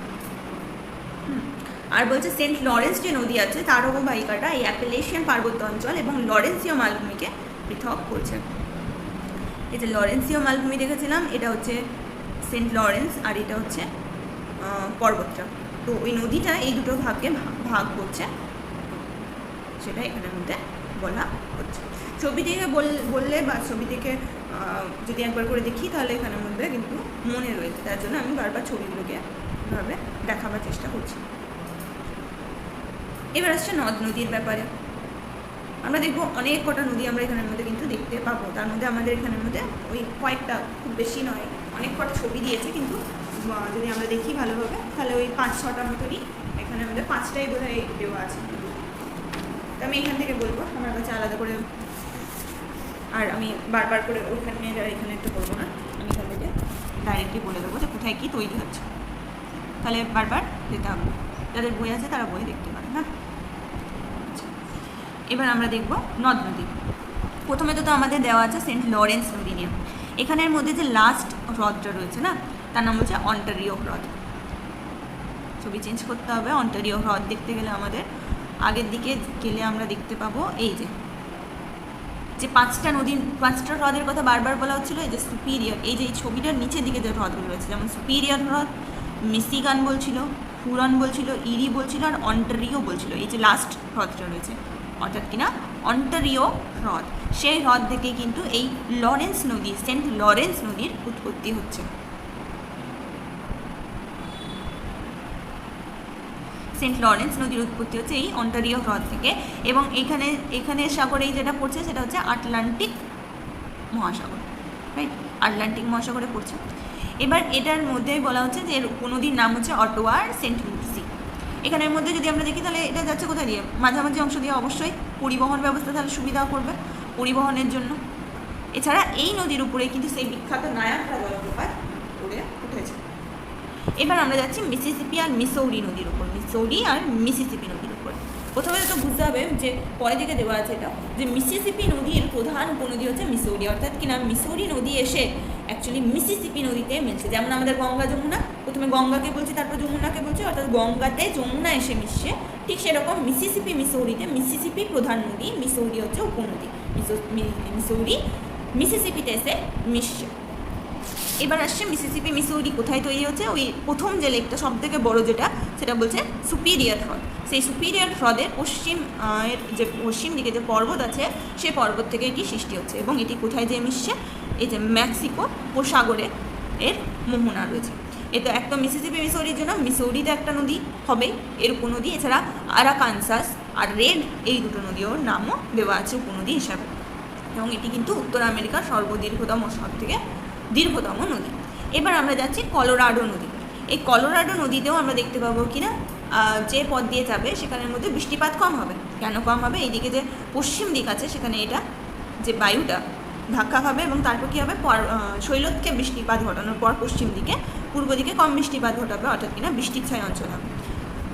আর বলছে সেন্ট লরেন্স যে নদী আছে তার অববাহিকাটা এই অ্যাপেলেশিয়ান পার্বত্য অঞ্চল এবং লরেন্সীয় মালভূমিকে পৃথক করছে। এই যে লরেন্সীয় মালভূমি দেখেছিলাম, এটা হচ্ছে সেন্ট লরেন্স, আর এটা হচ্ছে পর্বতটা। তো ওই নদীটা এই দুটো ভাগকে ভাগ করছে, সেটা এখানের মধ্যে বলা হচ্ছে। ছবি থেকে বললে বা ছবি থেকে যদি একবার করে দেখি তাহলে এখানের মধ্যে কিন্তু মনে রয়েছে, তার জন্য আমি বারবার ছবিগুলোকে এভাবে দেখাবার চেষ্টা করছি। এবার আসছে নদ নদীর ব্যাপারে। আমরা দেখবো অনেক কটা নদী আমরা এখানের মধ্যে কিন্তু দেখতে পাবো, তার মধ্যে আমাদের এখানের মধ্যে ওই কয়েকটা, খুব বেশি নয়, অনেক কটা ছবি দিয়েছে, কিন্তু যদি আমরা দেখি ভালোভাবে তাহলে ওই 5-6টা মতনই এখানে আমাদের 5টাই বোধহয় দেওয়া আছে। তো আমি এখান থেকে বলবো, আমার কাছে আলাদা করে, আর আমি বারবার করে ওইখানে এখানে একটু বলবো না, আমি এখান থেকে ডাইরেক্টলি বলে দেবো যে কোথায় কী তৈরি হচ্ছে, তাহলে বারবার যেতে হবে। যাদের বই আছে তারা বই দেখতে পারে, হ্যাঁ। এবার আমরা দেখব নদ নদী। প্রথমে তো আমাদের দেওয়া আছে সেন্ট লরেন্স নদী নিয়ে। এখানের মধ্যে যে লাস্ট হ্রদটা রয়েছে না, তার নাম হচ্ছে অন্টারিও হ্রদ। ছবি চেঞ্জ করতে হবে। অন্টারিও হ্রদ দেখতে গেলে আমাদের আগের দিকে গেলে আমরা দেখতে পাবো এই যে 5টা হ্রদের কথা বারবার বলা হচ্ছিল, এই যে সুপিরিয়র, এই যে এই ছবিটার নিচের দিকে যে হ্রদগুলো রয়েছে, যেমন সুপিরিয়র হ্রদ, মিশিগান বলছিল, হুরন বলছিল, ইরি বলছিল, আর অন্টারিও বলছিল। এই যে লাস্ট হ্রদটা রয়েছে, অর্থাৎ কিনা অন্টারিও হ্রদ, সেই হ্রদ থেকে কিন্তু এই লরেন্স নদী, সেন্ট লরেন্স নদীর উৎপত্তি হচ্ছে। সেন্ট লরেন্স নদীর উৎপত্তি হচ্ছে এই অন্টারিও হ্রদ থেকে, এবং এখানে সাগরেই যেটা পড়ছে সেটা হচ্ছে আটলান্টিক মহাসাগর, রাইট, আটলান্টিক মহাসাগরে পড়ছে। এবার এটার মধ্যে বলা হচ্ছে যে এর উপনদীর নাম হচ্ছে অটোয়া আর সেন্ট লুসি। এখানের মধ্যে যদি আমরা দেখি তাহলে এটা যাচ্ছে কোথায় দিয়ে, মাঝামাঝি অংশ দিয়ে, অবশ্যই পরিবহন ব্যবস্থা তাহলে সুবিধা করবে পরিবহনের জন্য। এছাড়া এই নদীর উপরে কিন্তু সেই বিখ্যাত নায়াগ্রা জলপ্রপাত গড়ে উঠেছে। এবার আমরা যাচ্ছি মিসিসিপি আর মিসৌরি নদীর উপর, মিসৌরি আর মিসিসিপি নদীর উপর। প্রথমে তো বুঝতে হবে যে পরে দিকে দেওয়া আছে এটা, যে মিসিসিপি নদীর প্রধান উপনদী হচ্ছে মিসৌরি, অর্থাৎ কিনা মিসৌরি নদী এসে অ্যাকচুয়ালি মিসিসিপি নদীতে মিলছে। যেমন আমাদের গঙ্গা যমুনা, প্রথমে গঙ্গাকে বলছি তারপর যমুনাকে বলছি, অর্থাৎ গঙ্গাতে যমুনা এসে মিশছে, ঠিক সেরকম মিসিসিপি মিসৌরিতে, মিসিসিপি প্রধান নদী, মিসৌরি হচ্ছে উপনদী, মিসৌরি মিসিসিপিতে এসে মিশছে। এবার আসছে মিসিসিপি মিসৌরি কোথায় তৈরি হচ্ছে, ওই প্রথম যে লেকটা সব থেকে বড় যেটা, সেটা বলছে সুপিরিয়র হ্রদ। সেই সুপিরিয়র হ্রদের পশ্চিম দিকে যে পর্বত আছে সেই পর্বত থেকে এটি সৃষ্টি হচ্ছে, এবং এটি কোথায় যেয়ে মিশছে, এই যে মেক্সিকো উপসাগরে এর মোহনা রয়েছে। এ তো একদম মিসিসিপি মিসৌরির জন্য মিসৌরিতে একটা নদী হবে এর উপনদী, এছাড়া আরাকানসাস আর রেড এই দুটো নদীর নামও দেওয়া আছে উপনদী হিসাবে, এবং এটি কিন্তু উত্তর আমেরিকার সর্বদীর্ঘতম, সব থেকে দীর্ঘতম নদী। এবার আমরা যাচ্ছি কলোরাডো নদী। এই কলোরাডো নদীতেও আমরা দেখতে পাবো কিনা যে পথ দিয়ে যাবে সেখানের মধ্যে বৃষ্টিপাত কম হবে। কেন কম হবে, এইদিকে যে পশ্চিম দিক আছে সেখানে এটা যে বায়ুটা ধাক্কা খাবে, এবং তারপর কী হবে, শৈলতকে বৃষ্টিপাত ঘটানোর পর পশ্চিম দিকে পূর্ব দিকে কম বৃষ্টিপাত ঘটাবে, অর্থাৎ কিনা বৃষ্টিচ্ছায় অঞ্চল হবে।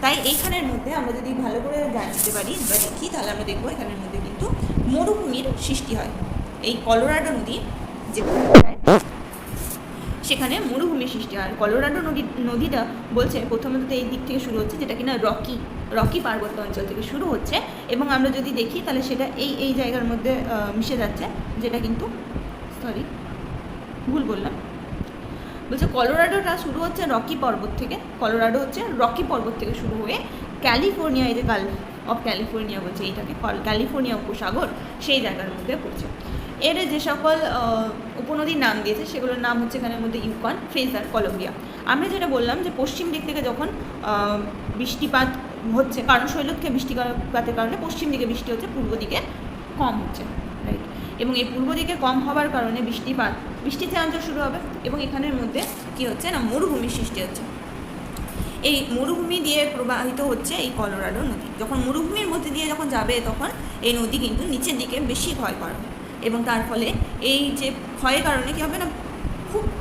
তাই এইখানের মধ্যে আমরা যদি ভালো করে জানতে পারি বা দেখি, তাহলে আমরা দেখবো এখানের মধ্যে কিন্তু মরুভূমির সৃষ্টি হয়। এই কলোরাডো নদী যে সেখানে মরুভূমির সৃষ্টি হয়। কলোরাডো নদীটা বলছে প্রথমত এই দিক থেকে শুরু হচ্ছে, যেটা কিনা রকি পার্বত্য অঞ্চল থেকে শুরু হচ্ছে, এবং আমরা যদি দেখি তাহলে সেটা এই জায়গার মধ্যে মিশে যাচ্ছে, যেটা কিন্তু ভুল বললাম, বলছে কলোরাডোটা শুরু হচ্ছে রকি পর্বত থেকে, কলোরাডো হচ্ছে রকি পর্বত থেকে শুরু হয়ে ক্যালিফোর্নিয়া, এই যে গালফ অফ ক্যালিফোর্নিয়া বলছে এইটাকে, ক্যালিফোর্নিয়া উপসাগর, সেই জায়গার মধ্যে পড়ছে। এর যে সকল উপনদীর নাম দিয়েছে সেগুলোর নাম হচ্ছে এখানের মধ্যে ইউকন, ফ্রেজার, কলম্বিয়া। আমরা যেটা বললাম যে পশ্চিম দিক থেকে যখন বৃষ্টিপাত হচ্ছে, কারণ শৈলতকে বৃষ্টিপাতের কারণে পশ্চিম দিকে বৃষ্টি হচ্ছে, পূর্ব দিকে কম হচ্ছে, রাইট, এবং এই পূর্ব দিকে কম হওয়ার কারণে বৃষ্টিতে অঞ্চল শুরু হবে, এবং এখানের মধ্যে কী হচ্ছে না, মরুভূমির সৃষ্টি হচ্ছে। এই মরুভূমি দিয়ে প্রবাহিত হচ্ছে এই কলোরাডো নদী। যখন মরুভূমির মধ্যে দিয়ে যখন যাবে তখন এই নদী কিন্তু নিচের দিকে বেশি ক্ষয় পাবে, এবং তার ফলে এই যে ক্ষয়ের কারণে কী হবে না,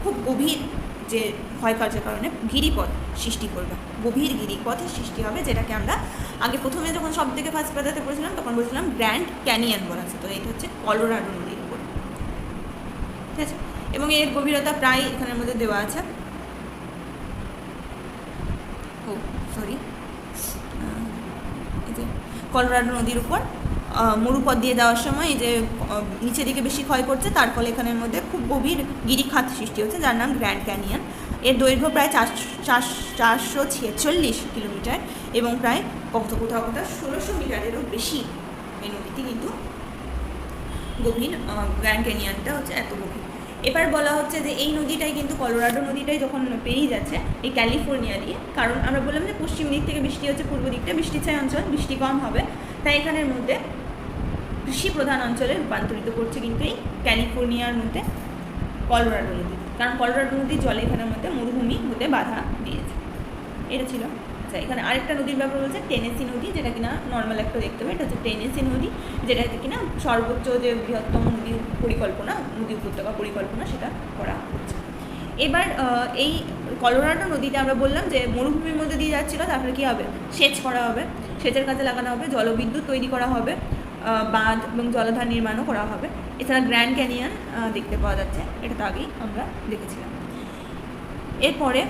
খুব গভীর যে ক্ষয়কার্যের কারণে গিরিপথ সৃষ্টি করবে, গভীর গিরিপথের সৃষ্টি হবে, যেটাকে আমরা আগে প্রথমে যখন সব থেকে ফার্স্ট পাতাতে পড়েছিলাম তখন বলছিলাম গ্র্যান্ড ক্যানিয়ন বলা আছে। তো এটা হচ্ছে কলোরাডো নদীর উপর, ঠিক আছে, এবং এর গভীরতা প্রায় এখানের মধ্যে দেওয়া আছে, এই যে কলোরাডো নদীর উপর মরুপথ দিয়ে যাওয়ার সময় এই যে নিচের দিকে বেশি ক্ষয় করছে, তার ফলে এখানের মধ্যে খুব গভীর গিরিখাত সৃষ্টি হচ্ছে, যার নাম গ্র্যান্ড ক্যানিয়ন। এর দৈর্ঘ্য প্রায় 446 কিলোমিটার, এবং প্রায় কোথাও 1600 মিটারেরও বেশি এই নদীটি কিন্তু গভীর, গ্র্যান্ড ক্যানিয়নটা হচ্ছে এত গভীর। এবার বলা হচ্ছে যে এই নদীটাই কিন্তু কলোরাডো নদীটাই যখন পেরিয়ে যাচ্ছে এই ক্যালিফোর্নিয়া দিয়ে, কারণ আমরা বললাম যে পশ্চিম দিক থেকে বৃষ্টি হচ্ছে, পূর্ব দিকটা বৃষ্টিচ্ছায় অঞ্চল, বৃষ্টি কম হবে, তাই এখানের মধ্যে কৃষি প্রধান অঞ্চলে রূপান্তরিত করছে কিন্তু এই ক্যালিফোর্নিয়ার মধ্যে কলোরাডো নদী, কারণ কলোরাডো নদীর জলে এখানের মধ্যে মরুভূমি হতে বাধা দিয়েছে। এটা ছিল। আচ্ছা, এখানে আরেকটা নদীর ব্যাপার বলছে টেনেসি নদী, যেটা কিনা নর্মাল একটা দেখতে হবে, এটা হচ্ছে টেনেসি নদী, যেটা কিনা সর্বোচ্চ যে বৃহত্তম নদীর পরিকল্পনা, নদী উপত্যকা পরিকল্পনা সেটা করা হচ্ছে। এবার এই কলোরাডো নদীতে আমরা বললাম যে মরুভূমির মধ্যে দিয়ে যাচ্ছিলো, তারপরে কী হবে, সেচ করা হবে, সেচের কাজে লাগানো হবে, জলবিদ্যুৎ তৈরি করা হবে, বাঁধ এবং জলাধার নির্মাণও করা হবে। এছাড়া গ্র্যান্ড ক্যানিয়ন দেখতে পাওয়া যাচ্ছে, এটা তো আগেই আমরা দেখেছিলাম। এরপরে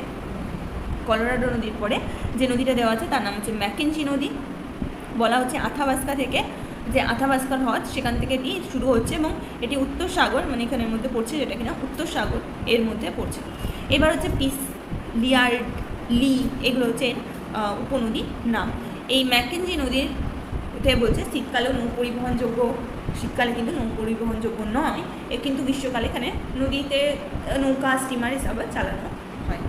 কলোরাডো নদীর পরে যে নদীটা দেওয়া আছে তার নাম হচ্ছে ম্যাকেঞ্জি নদী। বলা হচ্ছে আথাবাস্কা থেকে, যে আথাবাস্কার হ্রদ সেখান থেকে এটি শুরু হচ্ছে, এবং এটি উত্তর সাগর, মানে এখানের মধ্যে পড়ছে, যেটা কিনা উত্তর সাগর এর মধ্যে পড়ছে। এবার হচ্ছে পিস, লিয়ার্ড, লি, এগুলো হচ্ছে উপনদীর নাম। এই ম্যাকেঞ্জি নদীর বলছে শীতকালেও নৌপরিবহনযোগ্য, শীতকালে কিন্তু নৌপরিবহনযোগ্য নয়, কিন্তু গ্রীষ্মকালে এখানে নদীতে নৌকা, স্টিমার হিসাবে চালানো হয়।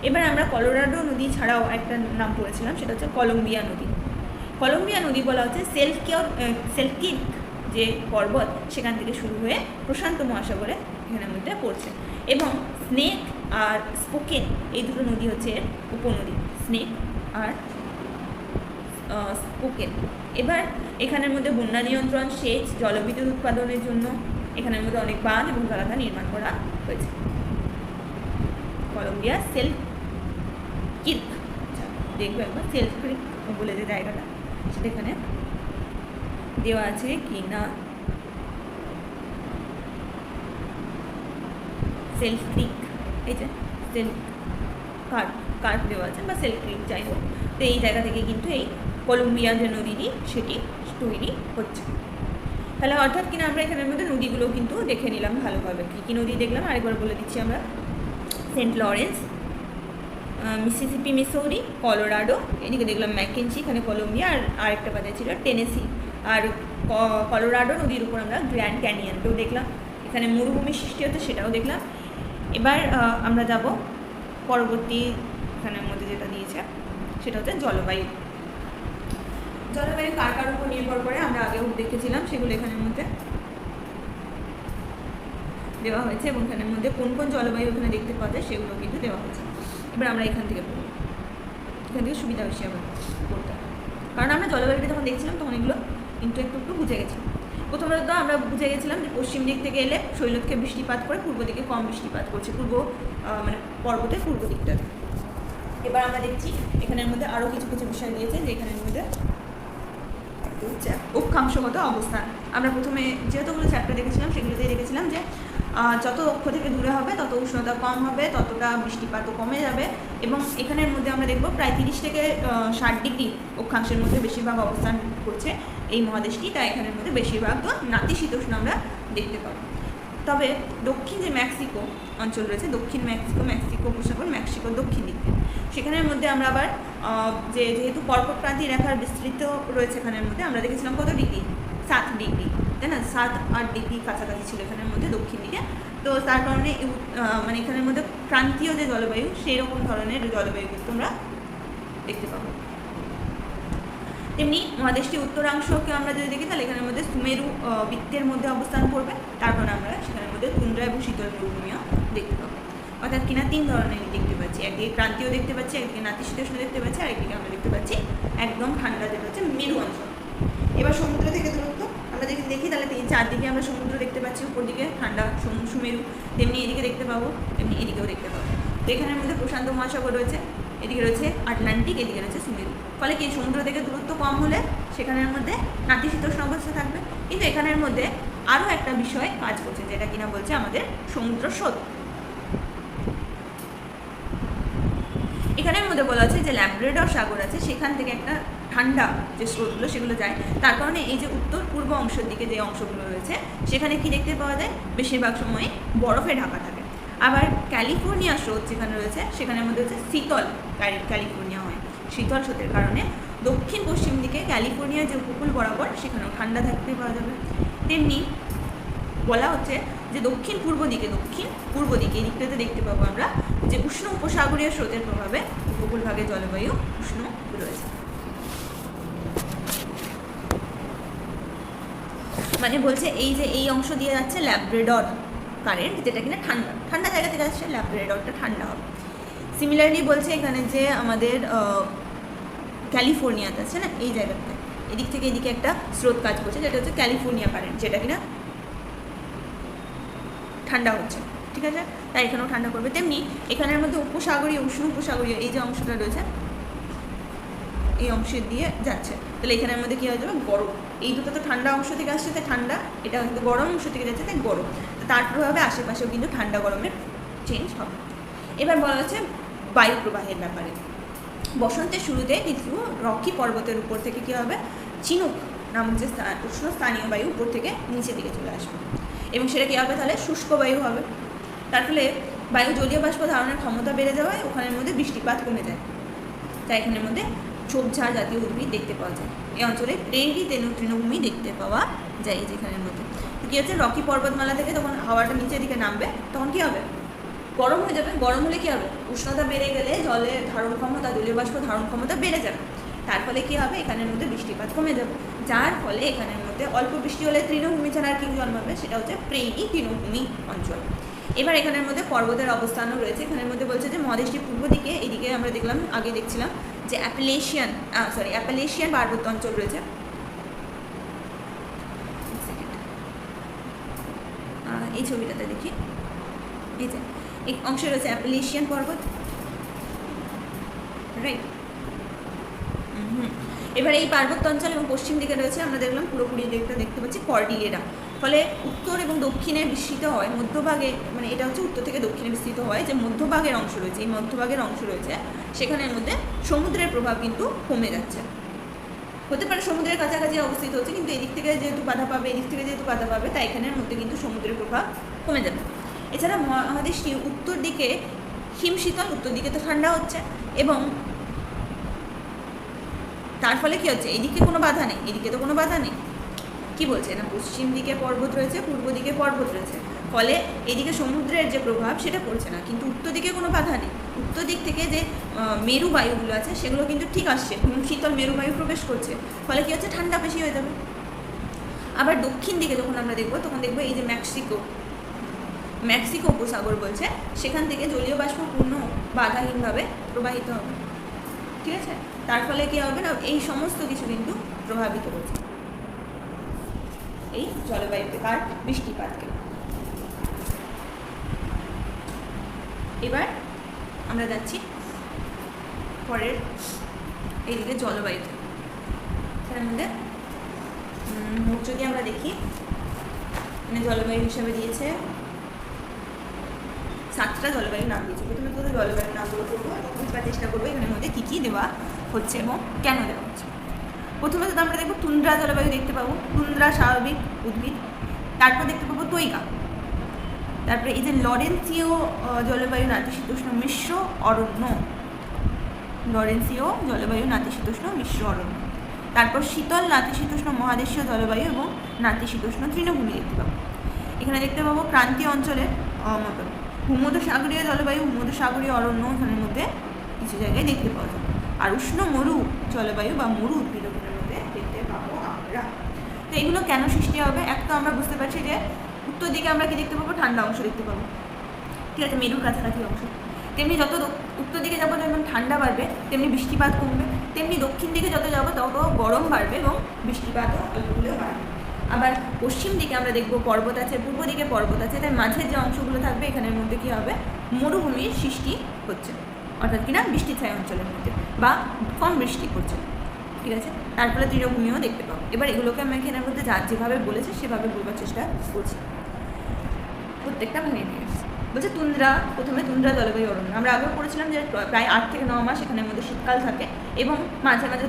এবার আমরা কলোরাডো নদী ছাড়াও একটা নাম পড়েছিলাম, সেটা হচ্ছে কলম্বিয়া নদী। কলম্বিয়া নদী বলা হচ্ছে সেলকিক যে পর্বত সেখান থেকে শুরু হয়ে প্রশান্ত মহাসাগরে এখানের মধ্যে পড়ছে, এবং স্নেক আর স্পোকেন এই দুটো নদী হচ্ছে এর উপনদী, স্নেক আর স্পোকেন। এবার এখানের মধ্যে বন্যা নিয়ন্ত্রণ, সেচ, জলবিদ্যুৎ উৎপাদনের জন্য এখানের মধ্যে অনেক বাঁধ এবং জলাধার নির্মাণ করা হয়েছে। কলম্বিয়া সেলকিক, দেখবো একবার সেলকিক বলে যে জায়গাটা সেটা এখানে দেওয়া আছে কি না। সেলক্রিক, এই যে কার্ভ দেওয়া আছে, বা সেলক্রিক যাই হোক। তো এই জায়গা থেকে কিন্তু এই কলম্বিয়া যে নদীটি সেটি তৈরি হচ্ছে। তাহলে অর্থাৎ কিনা আমরা এখানের মধ্যে নদীগুলো কিন্তু দেখে নিলাম ভালোভাবে। কী কী নদী দেখলাম আরেকবার বলে দিচ্ছি আমরা। Saint Lawrence, Mississippi Missouri, Colorado, এদিকে দেখলাম ম্যাকেঞ্জি, এখানে কলম্বিয়া, আর আরেকটা বাদে ছিল টেনেসি। আর কলোরাডো নদীর উপর আমরা গ্র্যান্ড ক্যানিয়নটাও দেখলাম, এখানে মরুভূমি সৃষ্টি হচ্ছে সেটাও দেখলাম। এবার আমরা যাব পরবর্তী এখানের মধ্যে যেটা দিয়েছে সেটা হচ্ছে জলবায়ু। জলবায়ু কার কার উপর নির্ভর করে আমরা আগেও দেখেছিলাম, সেগুলো এখানের মধ্যে দেওয়া হয়েছে, এবং এখানের মধ্যে কোন কোন জলবায়ু ওখানে দেখতে পাওয়া যায় সেগুলো কিন্তু দেওয়া হয়েছে। এবার আমরা এখান থেকে পড়ব, এখান থেকে সুবিধা বেশি আবার পড়তে হবে, কারণ আমরা জলবায়ুটা যখন দেখছিলাম তখন এগুলো কিন্তু একটু একটু বুঝে গেছিলাম। প্রথমত আমরা বুঝে গেছিলাম যে পশ্চিম দিক থেকে এলে শৈলক্ষে বৃষ্টিপাত করে, পূর্ব দিকে কম বৃষ্টিপাত করছে, মানে পর্বতের পূর্ব দিকটাতে। এবার আমরা দেখছি এখানের মধ্যে আরও কিছু কিছু বিষয় দিয়েছে, যে এখানের মধ্যে অক্ষাংশগত অবস্থান। আমরা প্রথমে যেহেতুগুলো চ্যাপ্টার দেখেছিলাম সেগুলোতেই দেখেছিলাম যে যত অক্ষ থেকে দূরে হবে তত উষ্ণতা কম হবে, ততটা বৃষ্টিপাতও কমে যাবে, এবং এখানের মধ্যে আমরা দেখব প্রায় 30 থেকে 60 ডিগ্রি অক্ষাংশের মধ্যে বেশিরভাগ অবস্থান করছে এই মহাদেশটি, তাই এখানের মধ্যে বেশিরভাগ তো নাতিশীতোষ্ণ আমরা দেখতে পাবো। তবে দক্ষিণ যে মেক্সিকো অঞ্চল রয়েছে, দক্ষিণ মেক্সিকো উপসাগর, মেক্সিকোর দক্ষিণ দিকে, সেখানের মধ্যে আমরা আবার যেহেতু কর্কটক্রান্তি রেখার বিস্তৃত রয়েছে এখানের মধ্যে, আমরা দেখেছিলাম কত ডিগ্রি, 7 ডিগ্রি, তাই না, 7-8 ডিগ্রি কাছাকাছি ছিল এখানের মধ্যে দক্ষিণ দিকে। তো তার কারণে মানে এখানের মধ্যে ক্রান্তীয় যে জলবায়ু সেই রকম ধরনের জলবায়ু কিন্তু আমরা দেখতে পাবো। তেমনি মহাদেশটি উত্তরাংশকে আমরা যদি দেখি তাহলে এখানের মধ্যে সুমেরু বৃত্তের মধ্যে অবস্থান করবে, তারপর আমরা সেখানের মধ্যে তুন্দ্রা এবং শীতল মরুভূমিও দেখতে পাবো। অর্থাৎ কিনা 3 ধরনের দেখতে পাচ্ছি, একদিকে ক্রান্তীয় দেখতে পাচ্ছি, একদিকে নাতিশীতোষ্ণ দেখতে পাচ্ছি, আর একদিকে আমরা দেখতে পাচ্ছি একদম ঠান্ডা যেটা হচ্ছে মেরু অঞ্চল। এবার সমুদ্র থেকে দূরত্ব আমরা যদি দেখি তাহলে 3-4 দিকে আমরা সমুদ্র দেখতে পাচ্ছি, উপর দিকে ঠান্ডা সুমেরু, তেমনি এদিকে দেখতে পাবো, তেমনি এদিকেও দেখতে পাবো। তো এখানের মধ্যে প্রশান্ত মহাসাগর রয়েছে, এদিকে রয়েছে আটলান্টিক, এদিকে রয়েছে সুমেরু। ফলে কি সমুদ্র থেকে দূরত্ব কম হলে সেখানের মধ্যে নাতিশীতোষ্ণ অবস্থা থাকবে, কিন্তু এখানের মধ্যে আরও একটা বিষয় কাজ করছে, যেটা কিনা বলছে আমাদের সমুদ্র স্রোত। এখানের মধ্যে বলা আছে যে ল্যাব্রাডর সাগর আছে, সেখান থেকে একটা ঠান্ডা যে স্রোতগুলো সেগুলো যায়, তার কারণে এই যে উত্তর পূর্ব অংশের দিকে যে অংশগুলো রয়েছে সেখানে কি দেখতে পাওয়া যায়, বেশিরভাগ সময় বরফে ঢাকা থাকে। আবার ক্যালিফোর্নিয়া স্রোত যেখানে রয়েছে সেখানের মধ্যে হচ্ছে শীতল ক্যালিফোর্নিয়া হয়, শীতল স্রোতের কারণে দক্ষিণ পশ্চিম দিকে ক্যালিফোর্নিয়ার যে উপকূল বরাবর সেখানেও ঠান্ডা থাকতে পাওয়া যাবে। তেমনি বলা হচ্ছে যে দক্ষিণ পূর্ব দিকে এই দিকটাতে দেখতে পাবো আমরা যে উষ্ণ উপসাগরীয় স্রোতের প্রভাবে উপকূলভাগের জলবায়ু উষ্ণ রয়েছে। মানে বলছে এই যে এই অংশ দিয়ে যাচ্ছে ল্যাব্রাডর কারেন্ট, যেটা কিনা ঠান্ডা জায়গা থেকে আসছে, ল্যাব্রাডরটা ঠান্ডা হবে। সিমিলারলি বলছে এখানে যে আমাদের ক্যালিফোর্নিয়াতে আছে না, এই জায়গাটাতে এদিক থেকে এদিকে একটা স্রোত কাজ করছে, যেটা হচ্ছে ক্যালিফোর্নিয়া কারেন্ট, যেটা কিনা ঠান্ডা হচ্ছে, ঠিক আছে, তাই এখানেও ঠান্ডা করবে। তেমনি এখানের মধ্যে উপসাগরীয় উষ্ণ উপসাগরীয় এই যে অংশটা রয়েছে এই অংশের দিয়ে যাচ্ছে, তাহলে এখানের মধ্যে কী হয়ে যাবে, গরম। এই দুটো তো ঠান্ডা অংশ থেকে আসছে তাই ঠান্ডা, এটা কিন্তু গরম অংশ থেকে যাচ্ছে তাই গরম, তার প্রভাবে আশেপাশেও কিন্তু ঠান্ডা গরমের চেঞ্জ হবে। এবার বলা হচ্ছে বায়ু প্রবাহের ব্যাপারে। বসন্তের শুরুতে কিছু রকি পর্বতের উপর থেকে কী হবে, চিনুক নামক যে উষ্ণ স্থানীয় বায়ু উপর থেকে নিচের দিকে চলে আসবে, এবং সেটা কী হবে, তাহলে শুষ্ক বায়ু হবে। তার ফলে বায়ু জলীয় বাষ্প ধারণের ক্ষমতা বেড়ে যাওয়ায় ওখানের মধ্যে বৃষ্টিপাত কমে যায়, তাই এখানের মধ্যে ঝোপঝাড় জাতীয় উদ্ভিদ দেখতে পাওয়া যায়। এই অঞ্চলে প্রেরি তৃণভূমি দেখতে পাওয়া যায় যেখানের মধ্যে। কী হচ্ছে, রকি পর্বতমালা থেকে যখন হাওয়াটা নিচের দিকে নামবে তখন কী হবে, গরম হয়ে যাবে, গরম হলে কী হবে, উষ্ণতা বেড়ে গেলে জলের ধারণ ক্ষমতা, জলীয় বাষ্প ধারণ ক্ষমতা বেড়ে যাবে, তার ফলে কী হবে, এখানের মধ্যে বৃষ্টিপাত কমে যাবে, যার ফলে এখানের মধ্যে অল্প বৃষ্টি হলে তৃণভূমি ছাড়া আর কি জন্মাবে, সেটা হচ্ছে প্রেইরি তৃণভূমি অঞ্চল। এবার এখানের মধ্যে পর্বতের অবস্থানও রয়েছে। এখানের মধ্যে বলছে যে মহাদেশটির পূর্ব দিকে, এদিকে আমরা দেখলাম, আগে দেখছিলাম যে অ্যাপালেশিয়ান পার্বত্য অঞ্চল রয়েছে। এই ছবিটাতে দেখি, এই যে এই অংশে রয়েছে অ্যাপালেশিয়ান পর্বত, রাইট। এবার এই পার্বত্য অঞ্চল এবং পশ্চিম দিকে রয়েছে, আমরা দেখলাম পুরোপুরি দেখতে পাচ্ছি কর্ডিলেরা। ফলে উত্তর এবং দক্ষিণে বিস্তৃত হয়, মধ্যভাগে, মানে এটা হচ্ছে উত্তর থেকে দক্ষিণে বিস্তৃত হয়, যে মধ্যভাগের অংশ রয়েছে, এই মধ্যভাগের অংশ রয়েছে, সেখানের মধ্যে সমুদ্রের প্রভাব কিন্তু কমে যাচ্ছে। হতে পারে সমুদ্রের কাছাকাছি অবস্থিত হচ্ছে, কিন্তু এদিক থেকে যেহেতু বাধা পাবে, এদিক থেকে যেহেতু বাধা পাবে, তাই এখানের মধ্যে কিন্তু সমুদ্রের প্রভাব কমে যাবে। এছাড়া মহাদেশটি উত্তর দিকে হিমশীতল, উত্তর দিকে তো ঠান্ডা হচ্ছে, এবং তার ফলে কী হচ্ছে, এদিকে কোনো বাধা নেই, এদিকে তো কোনো বাধা নেই, কী বলছে না, পশ্চিম দিকে পর্বত রয়েছে, পূর্ব দিকে পর্বত রয়েছে, ফলে এদিকে সমুদ্রের যে প্রভাব সেটা পড়ছে না, কিন্তু উত্তর দিকে কোনো বাধা নেই, উত্তর দিক থেকে যে মেরু বায়ুগুলো আছে সেগুলো কিন্তু ঠিক আসছে, শীতল মেরু বায়ু প্রবেশ করছে, ফলে কী হচ্ছে, ঠান্ডা বেশি হয়ে যাবে। আবার দক্ষিণ দিকে যখন আমরা দেখবো, তখন দেখবো এই যে মেক্সিকো উপসাগর বলছে, সেখান থেকে জলীয় বাষ্প পূর্ণ বাধাহীনভাবে প্রবাহিত হবে, ঠিক আছে, তার ফলে কী হবে না, এই সমস্ত কিছু কিন্তু প্রভাবিত করছে এই জলবায়ুকে, কার বৃষ্টিপাতকে। এবার আমরা যাচ্ছি পরের এইদিকে জলবায়ুতে। তার মধ্যে যদি আমরা দেখি, মানে জলবায়ু হিসাবে দিয়েছে 7টা জলবায়ু নাম দিয়েছে। প্রথমে তো জলবায়ু নামগুলো করবো এবং বুঝবার চেষ্টা করবো এখানের মধ্যে কী কী দেওয়া হচ্ছে এবং কেন দেওয়া হচ্ছে। প্রথমে তো আমরা দেখবো তুন্দ্রা জলবায়ু দেখতে পাবো, তুন্দ্রা স্বাভাবিক উদ্ভিদ। তারপর দেখতে পাবো তৈগা, তারপরে এই যে লরেন্সীয় জলবায়ু নাতিশীতোষ্ণ মিশ্র অরণ্য, লরেন্সীয় জলবায়ু নাতিশীতোষ্ণ মিশ্র অরণ্য। তারপর শীতল নাতিশীতোষ্ণ মহাদেশীয় জলবায়ু এবং নাতিশীতোষ্ণ তৃণভূমি দেখতে পাবো। এখানে দেখতে পাবো ক্রান্তীয় অঞ্চলের ভূমধ্যসাগরীয় জলবায়ু, ভূমধ্যসাগরীয় অরণ্য এখানের মধ্যে কিছু জায়গায় দেখতে পাওয়া যায়। আর উষ্ণ মরু জলবায়ু বা মরু উদ্ভিদগুলোর মধ্যে দেখতে পাবো আমরা। তো এগুলো কেন সৃষ্টি হবে, এক তো আমরা বুঝতে পারছি যে উত্তর দিকে আমরা কি দেখতে পাবো, ঠান্ডা অংশ দেখতে পাবো, ঠিক আছে, মেরুর কাছাকাছি অংশ। তেমনি যত উত্তর দিকে যাবো যেমন ঠান্ডা বাড়বে, তেমনি বৃষ্টিপাত কমবে, তেমনি দক্ষিণ দিকে যত যাবো তত গরম বাড়বে এবং বৃষ্টিপাতও অল্পগুলো বাড়বে। আবার পশ্চিম দিকে আমরা দেখবো পর্বত আছে, পূর্ব দিকে পর্বত আছে, তাই মাঝের যে অংশগুলো থাকবে এখানের মধ্যে কী হবে, মরুভূমির সৃষ্টি হচ্ছে, অর্থাৎ কিনা বৃষ্টি ছায়া অঞ্চলের মধ্যে বা কম বৃষ্টি পড়ছে, ঠিক আছে, তারপরে তৃণভূমিও দেখতে পাবো। এবার এগুলোকে আমি এখানের মধ্যে যেভাবে বলেছে সেভাবে বলবার চেষ্টা করছি, প্রত্যেকটা ভেঙে দিয়ে বলছে তুন্দ্রা। প্রথমে তুন্দ্রা জলবায়ু অরণ্য আমরা আগেও পড়েছিলাম যে প্রায় 8 থেকে 9 মাস এখানের মধ্যে শীতকাল থাকে এবং মাঝে মাঝে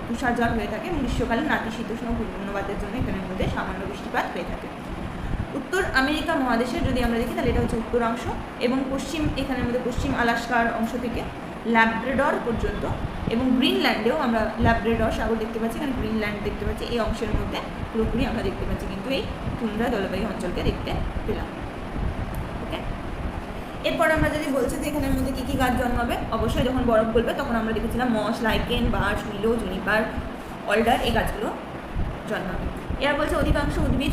তুষারঝড় হয়ে থাকে এবং গ্রীষ্মকালে নাতিশীতোষ্ণ ঘূর্ণবাতের জন্য এখানের মধ্যে সামান্য বৃষ্টিপাত হয়ে থাকে। উত্তর আমেরিকা মহাদেশের যদি আমরা দেখি তাহলে এটা হচ্ছে উত্তরাংশ এবং পশ্চিম, এখানের মধ্যে পশ্চিম আলাস্কার অংশ থেকে ল্যাব্রাডর পর্যন্ত এবং গ্রিনল্যান্ডেও আমরা ল্যাব্রাডর সাগর দেখতে পাচ্ছি, এখানে গ্রিনল্যান্ড দেখতে পাচ্ছি, এই অংশের মধ্যে পুরোপুরি আমরা দেখতে পাচ্ছি কিন্তু এই তুন্দ্রা জলবায়ু অঞ্চলকে দেখতে পেলাম। ওকে, এরপর আমরা যদি বলছি যে এখানের মধ্যে কী কী গাছ জন্মাবে, অবশ্যই যখন বরফ গলবে তখন আমরা দেখেছিলাম মস, লাইকেন, বাঁশ, উইলো, জুনিপার, অলডার, এই গাছগুলো জন্মাবে। এরা বলছে অধিকাংশ উদ্ভিদ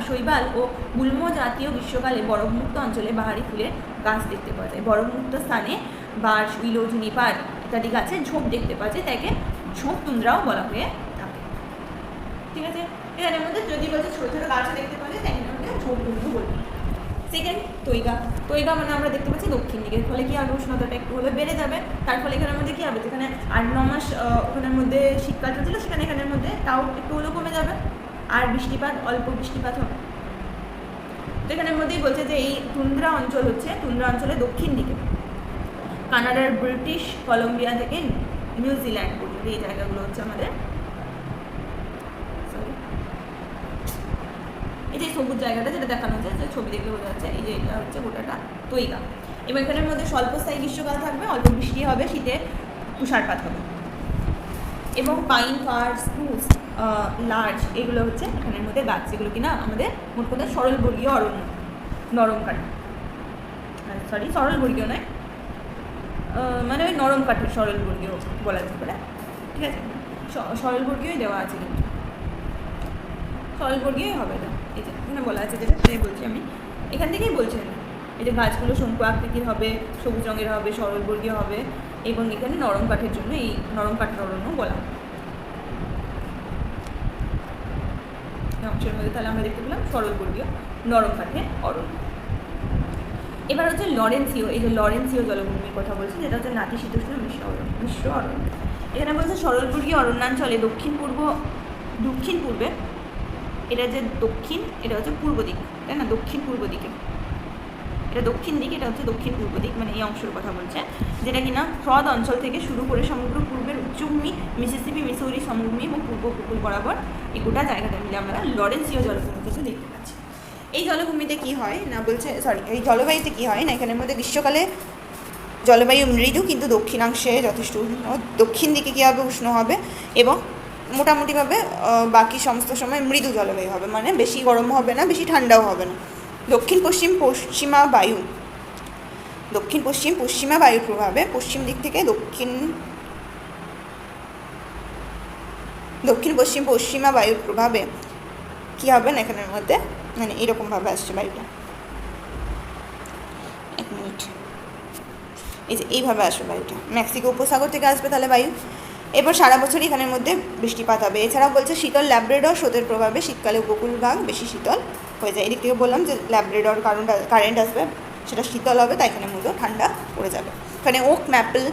শৈবাল ও গুল্ম জাতীয় গ্রীষ্মকালে বরফমুক্ত অঞ্চলে বাহারি ফুলের গাছ দেখতে পাওয়া যায়। বরফমুক্ত স্থানে বাঁশ, উইলো, জুনিপার ইত্যাদি গাছের ঝোপ দেখতে পাওয়া যায়, তাকে ঝোপ তুন্দ্রাও বলা হয়ে থাকে, ঠিক আছে। এখানের মধ্যে যদি বলছে ছোটো ছোটো গাছও দেখতে পাওয়া যায়, তাই মধ্যে ঝোপ তুন্দ্র বলবে। সেকেন্ড তৈগা মানে আমরা দেখতে পাচ্ছি দক্ষিণ দিকে, ফলে কি হবে, উষ্ণতাটা একটু হলে বেড়ে যাবে, তার ফলে এখানের মধ্যে কী হবে, যেখানে 8-9 মাস ওখানের মধ্যে শীতকাল চলছিল সেখানে এখানের মধ্যে তাও একটু হলেও কমে যাবে আর বৃষ্টিপাত, অল্প বৃষ্টিপাত হবে। তো এখানের মধ্যেই বলছে যে এই তুন্দ্রা অঞ্চল হচ্ছে, তুন্দ্রা অঞ্চলের দক্ষিণ দিকে কানাডার ব্রিটিশ কলম্বিয়া থেকে নিউজিল্যান্ড পর্যন্ত এই জায়গাগুলো হচ্ছে আমাদের, এই যে সবুজ জায়গাটা যেটা দেখানো হচ্ছে, যে ছবি দেখলে বোঝা যাচ্ছে, এই যে এটা হচ্ছে গোটাটা তৈগা। এবং এখানের মধ্যে স্বল্পস্থায়ী গ্রীষ্মকাল থাকবে, অল্প বৃষ্টি হবে, শীতে তুষারপাত হবে এবং পাইন, ফার, স্প্রুস, লার্জ এগুলো হচ্ছে এখানের মধ্যে গাছ, যেগুলো কিনা আমাদের মোট কথা সরলবর্গীয় অরণ্য, নরম কাঠ, সরলবর্গীয় নয়, মানে ওই নরম কাঠের সরলবর্গীয় বলা যেতে পারে, ঠিক আছে। সরলবর্গীয়ই দেওয়া আছে, কিন্তু সরলবর্গীয়ই হবে এটা, এই যে এখানে বলা আছে যেটা সেটাই বলছি আমি, এখান থেকেই বলছি আমি। এই যে গাছগুলো শঙ্কু আকৃতির হবে, সবুজ রঙের হবে, সরলবর্গীয় হবে, এবং এখানে নরম কাঠের জন্য এই নরম কাঠের অরণ্য বলা হয়। অংশের মধ্যে তাহলে আমরা দেখতে পেলাম সরলবর্গীয় নরম কাঠের অরণ্য। এবার হচ্ছে লরেন্সীয়, এই যে লরেন্সীয় জলভূমির কথা বলছি, যেটা হচ্ছে নাতিশীতোষ্ণ মিশ্র অরণ্য। এখানে বলছে সরলবর্গীয় অরণ্যাঞ্চলে দক্ষিণ পূর্বে, এটা যে দক্ষিণ, এটা হচ্ছে পূর্ব দিক, তাই না, দক্ষিণ পূর্ব দিকে, এটা দক্ষিণ দিক, এটা হচ্ছে দক্ষিণ পূর্ব দিক, মানে এই অংশের কথা বলছে, যেটা কিনা হ্রদ অঞ্চল থেকে শুরু করে সমগ্র পূর্বের উচ্চভূমি, মিসিসিপি, মিসৌরি সমভূমি এবং পূর্ব উপকূল বরাবর এই গোটা জায়গাটা মিলে আমরা লরেন্সীয় জলভূমি কিছু দেখতে পাচ্ছি। এই জলভূমিতে কি হয় না বলছে, এই জলবায়ুতে কি হয় না, এখানের মধ্যে গ্রীষ্মকালে জলবায়ু মৃদু, কিন্তু দক্ষিণাংশে যথেষ্ট উষ্ণ, দক্ষিণ দিকে কী হবে, উষ্ণ হবে, এবং মোটামুটিভাবে বাকি সমস্ত সময় মৃদু জলবায়ু হবে, মানে বেশি গরম হবে না, বেশি ঠান্ডাও হবে না। দক্ষিণ পশ্চিমা বায়ুর প্রভাবে পশ্চিম দিক থেকে দক্ষিণ পশ্চিমা বায়ুর প্রভাবে কী হবে না এখানের মধ্যে, মানে এরকমভাবে আসছে বায়ুটা, এক মিনিট, এই যে এইভাবে আসবে বায়ুটা, মেক্সিকো উপসাগর থেকে আসবে তাহলে বায়ু। এরপর সারা বছরই এখানের মধ্যে বৃষ্টিপাত হবে। এছাড়াও বলছে শীতল ল্যাব্রাডর স্রোতের প্রভাবে শীতকালে উপকূল ভাগ বেশি শীতল হয়ে যায়। এদিক থেকে বললাম যে ল্যাব্রাডর কারেন্ট আসবে, সেটা শীতল হবে, তাই এখানের মধ্যেও ঠান্ডা পড়ে যাবে। এখানে ওক, ম্যাপল,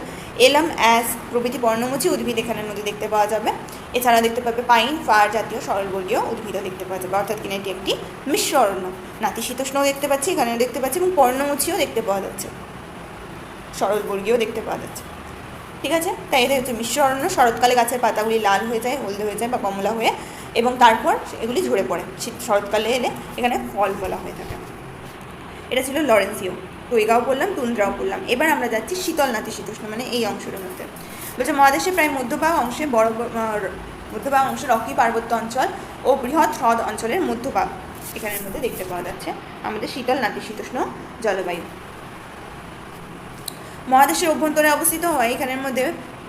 এলাম, অ্যাস প্রভৃতি পর্ণমোচী উদ্ভিদ এখানের মধ্যে দেখতে পাওয়া যাবে। এছাড়া দেখতে পাবে পাইন, ফার জাতীয় সরলবর্গীয় উদ্ভিদও দেখতে পাওয়া যাবে, অর্থাৎ কিনা এটি একটি মিশ্র অরণ্য। নাতিশীতোষ্ণও দেখতে পাচ্ছি, এখানেও দেখতে পাচ্ছি, এবং পর্ণমোচীও দেখতে পাওয়া যাচ্ছে, সরলবর্গীয় দেখতে পাওয়া যাচ্ছে, ঠিক আছে। তাই এটা হচ্ছে মিশ্র অরণ্য। শরৎকালে গাছের পাতাগুলি লাল হয়ে যায়, হলদে হয়ে যায় বা কমলা হয়ে, এবং তারপর এগুলি ঝরে পড়ে। শরৎকালে এলে এখানে ফল বলা হয়ে থাকে। এটা ছিল লরেন্সীয়, টইগাও বললাম, তুন্দ্রাও বললাম। এবার আমরা যাচ্ছি শীতল নাতিশীতোষ্ণ, মানে এই অংশের মধ্যে বলছে মহাদেশের প্রায় মধ্যভাগ অংশে রকি পার্বত্য অঞ্চল ও বৃহৎ হ্রদ অঞ্চলের মধ্যভাগ এখানের মধ্যে দেখতে পাওয়া যাচ্ছে আমাদের শীতল নাতিশীতোষ্ণ জলবায়ু। মহাদেশের অভ্যন্তরে অবস্থিত হয় এখানের মধ্যে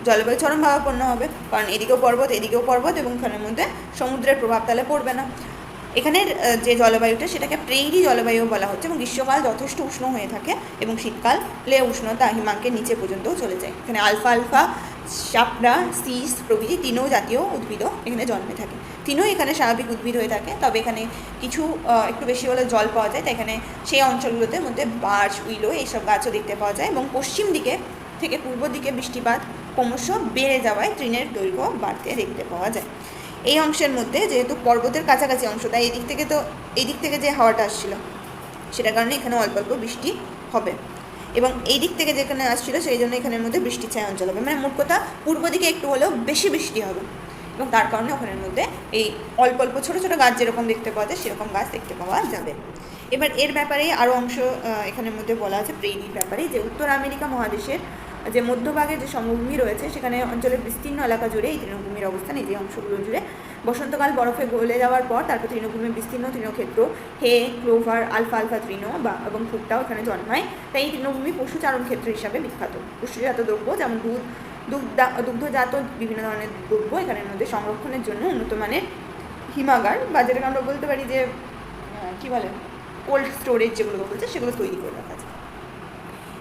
জলবায়ু চরমভাবাপন্ন হবে, কারণ এদিকেও পর্বত এবং এখানের মধ্যে সমুদ্রের প্রভাব তাহলে পড়বে না। এখানের যে জলবায়ুটা সেটাকে প্রেইরি জলবায়ু বলা হচ্ছে, এবং গ্রীষ্মকাল যথেষ্ট উষ্ণ হয়ে থাকে এবং শীতকালে উষ্ণতা হিমাঙ্কের নিচে পর্যন্তও চলে যায়। এখানে আলফা, শাপড়া, সিস প্রভৃতি তিনো জাতীয় উদ্ভিদও এখানে জন্মে থাকে। তিনো এখানে স্বাভাবিক উদ্ভিদ হয়ে থাকে, তবে এখানে কিছু একটু বেশি হলে জল পাওয়া যায়, তাই এখানে সেই অঞ্চলগুলোতে মধ্যে বার্চ, উইলো এইসব গাছও দেখতে পাওয়া যায়। এবং পশ্চিম দিকে থেকে পূর্ব দিকে বৃষ্টিপাত ক্রমশ বেড়ে যাওয়ায় তৃণের দৈর্ঘ্য বাড়তে দেখতে পাওয়া যায়। এই অংশের মধ্যে যেহেতু পর্বতের কাছাকাছি অংশ, তাই এই দিক থেকে যে হাওয়াটা আসছিল সেটার কারণে এখানে অল্প অল্প বৃষ্টি হবে, এবং এই দিক থেকে যেখানে আসছিল সেই জন্য এখানের মধ্যে বৃষ্টি ছায়া অঞ্চল হবে, মানে মোট কথা পূর্ব দিকে একটু হলেও বেশি বৃষ্টি হবে, এবং তার কারণে ওখানের মধ্যে এই অল্প অল্প ছোটো ছোটো গাছ যেরকম দেখতে পাওয়া যায় সেরকম গাছ দেখতে পাওয়া যাবে। এবার এর ব্যাপারে আরও অংশ এখানের মধ্যে বলা আছে প্রেইরির ব্যাপারে, যে উত্তর আমেরিকা মহাদেশের যে মধ্যভাগে যে সমভূমি রয়েছে সেখানে অঞ্চলের বিস্তীর্ণ এলাকা জুড়ে এই তৃণভূমির অবস্থান। এই যে অংশগুলো জুড়ে বসন্তকাল বরফে গলে যাওয়ার পর তারপর তৃণভূমির বিস্তীর্ণ তৃণক্ষেত্র, হে, ক্লোভার, আলফা তৃণ এবং ভুট্টাও এখানে জন্মায়। তাই এই তৃণভূমি পশুচারণ ক্ষেত্র হিসাবে বিখ্যাত। পুষ্টিজাত দ্রব্য যেমন দুগ্ধজাত বিভিন্ন ধরনের দ্রব্য এখানের মধ্যে সংরক্ষণের জন্য উন্নত মানের হিমাগার, বা যেটাকে আমরা বলতে পারি যে কী বলে কোল্ড স্টোরেজ যেগুলো বলছে সেগুলো তৈরি করে রাখা যায়।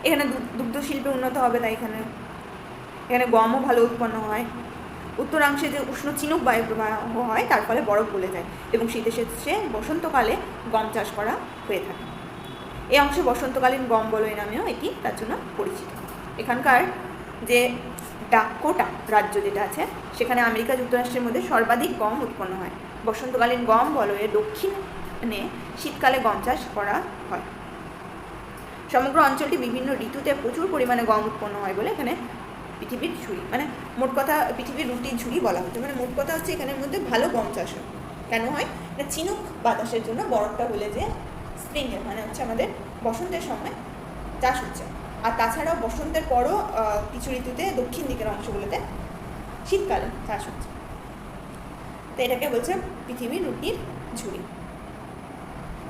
এখানে দুগ্ধ শিল্পে উন্নত হবে, তাই এখানে গমও ভালো উৎপন্ন হয়। উত্তরাংশে যে উষ্ণ চিনুক বায়ু প্রবাহ হয় তার ফলে বরফ গলে যায়, এবং শীতে শেষে বসন্তকালে গম চাষ করা হয়ে থাকে। এই অংশে বসন্তকালীন গম বলয় নামেও এটি তার জন্য পরিচিত। এখানকার যে ডাকোটা রাজ্য যেটা আছে সেখানে আমেরিকা যুক্তরাষ্ট্রের মধ্যে সর্বাধিক গম উৎপন্ন হয়। বসন্তকালীন গম বলয়ের দক্ষিণে শীতকালে গম চাষ করা হয়। সমগ্র অঞ্চলটি বিভিন্ন ঋতুতে প্রচুর পরিমাণে গম উৎপন্ন হয় বলে এখানে পৃথিবীর ঝুড়ি, মানে মোট কথা পৃথিবীর রুটির ঝুড়ি বলা হচ্ছে। মানে মোট কথা হচ্ছে এখানের মধ্যে ভালো গম চাষ হয়। কেন হয় না, চিনুক বাতাসের জন্য বরফটা হলে যে স্প্রিংয়ে, মানে হচ্ছে আমাদের বসন্তের সময় চাষ হচ্ছে, আর তাছাড়াও বসন্তের পরও কিছু ঋতুতে দক্ষিণ দিকের অংশগুলোতে শীতকালে চাষ হচ্ছে। তো এটাকে বলছে পৃথিবীর রুটির ঝুড়ি।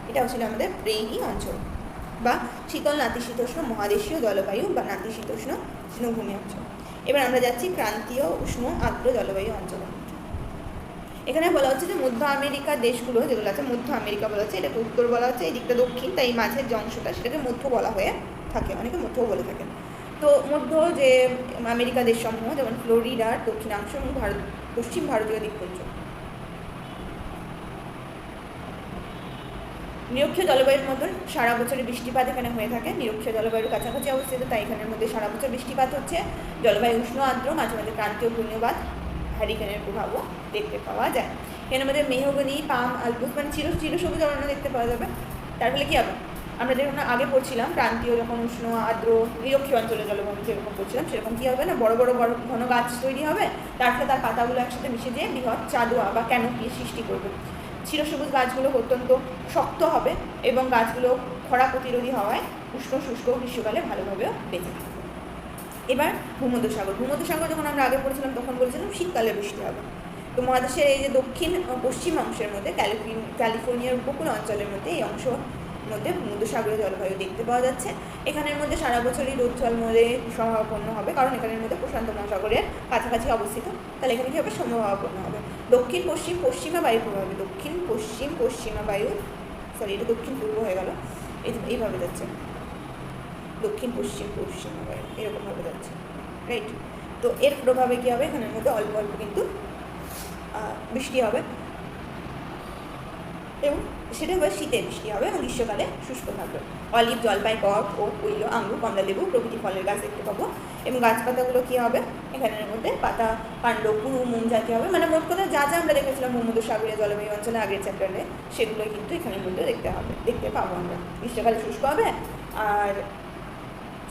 এটাও ছিল আমাদের প্রেইরি অঞ্চল। বা শীতল নাতিশীতোষ্ণ মহাদেশীয় জলবায়ু বা নাতিশীতোষ্ণ তৃণভূমি অঞ্চল। এবার আমরা যাচ্ছি ক্রান্তীয় উষ্ণ আর্দ্র জলবায়ু অঞ্চল। এখানে বলা হচ্ছে যে মধ্য আমেরিকার দেশগুলো যেগুলো আছে, মধ্য আমেরিকা বলা হচ্ছে, এটাকে উত্তর বলা হচ্ছে, এই দিকটা দক্ষিণ, তাই মাঝের যে অংশটা সেটাকে মধ্য বলা হয়ে থাকে, অনেকে মধ্যও বলে থাকেন। তো মধ্য যে আমেরিকা দেশসমূহ যেমন ফ্লোরিডার দক্ষিণাংশ এবং পশ্চিম ভারতীয় দ্বীপপুঞ্জ। নিরক্ষীয় জলবায়ুর মতন সারা বছরের বৃষ্টিপাত এখানে হয়ে থাকে, নিরক্ষীয় জলবায়ুর কাছাকাছি অবস্থিত, তাই এখানের মধ্যে সারা বছর বৃষ্টিপাত হচ্ছে। জলবায়ু উষ্ণ আর্দ্র, মাঝে মাঝে ক্রান্তীয় ঘূর্ণিবাদ হ্যারিকেনের প্রভাবও দেখতে পাওয়া যায়। এখানের মধ্যে মেহগনি, পাম, আলবুস মানে চিরসবুজ অরণ্য দেখতে পাওয়া যাবে। তার ফলে কী হবে, আমরা যেরকম আগে পড়ছিলাম ক্রান্তীয় যখন উষ্ণ আর্দ্র নিরক্ষীয় অঞ্চলের জলবায়ু যেরকম পড়ছিলাম সেরকম কী হবে না, বড় বড় ঘন গাছ তৈরি হবে, তার ফলে তার পাতাগুলো একসাথে মিশে যেয়ে বৃহৎ চাদোয়া বা ক্যানোপি সৃষ্টি করবে। চিরসবুজ গাছগুলো অত্যন্ত শক্ত হবে এবং গাছগুলো খরা প্রতিরোধী হওয়ায় উষ্ণ শুষ্ক গ্রীষ্মকালে ভালোভাবেও বেঁচে থাকবে। এবার ভূমধ্যসাগর যখন আমরা আগে পড়েছিলাম তখন বলেছিলাম শীতকালে বৃষ্টি হবে। তো মহাদেশের এই যে দক্ষিণ পশ্চিম অংশের মধ্যে ক্যালিফোর্নিয়ার উপকূল অঞ্চলের মধ্যে এই অংশ মধ্যে ভূমধ্যসাগরীয় জলবায়ু দেখতে পাওয়া যাচ্ছে। এখানের মধ্যে সারা বছরই রোদ ঝলমলে সমভাবাপন্ন হবে, কারণ এখানের মধ্যে প্রশান্ত মহাসাগরের কাছাকাছি অবস্থিত, তাহলে এখানে কী হবে, সমভাবাপন্ন হবে। দক্ষিণ পশ্চিম পশ্চিমা বায়ু প্রভাবে দক্ষিণ পশ্চিম পশ্চিমা বায়ু, এটা দক্ষিণ পূর্ব হয়ে গেল, এইভাবে যাচ্ছে, দক্ষিণ পশ্চিম পশ্চিমা বায়ু এরকমভাবে যাচ্ছে, রাইট। তো এর প্রভাবে কী হবে, এখানের মধ্যে অল্প অল্প কিন্তু বৃষ্টি হবে এবং সেটা হবে শীতে বৃষ্টি হবে এবং গ্রীষ্মকালে শুষ্ক থাকবে। অলিভ, জলপাই, বট, ওক, কৈল, আঙুর, কমলালেবু প্রভৃতি ফলের গাছ দেখতে পাবো এবং গাছপাতাগুলো কী হবে, এখানের মধ্যে পাতা, কাণ্ড, পুরু, মোম জাতীয় হবে। মানে মোট কথা যা যা আমরা দেখেছিলাম ভূমধ্যসাগরীয় জলবায়ু অঞ্চলে আগের চ্যাপ্টারে, সেগুলোই কিন্তু এখানের মধ্যে দেখতে পাবো আমরা। গ্রীষ্মকালে শুষ্ক হবে আর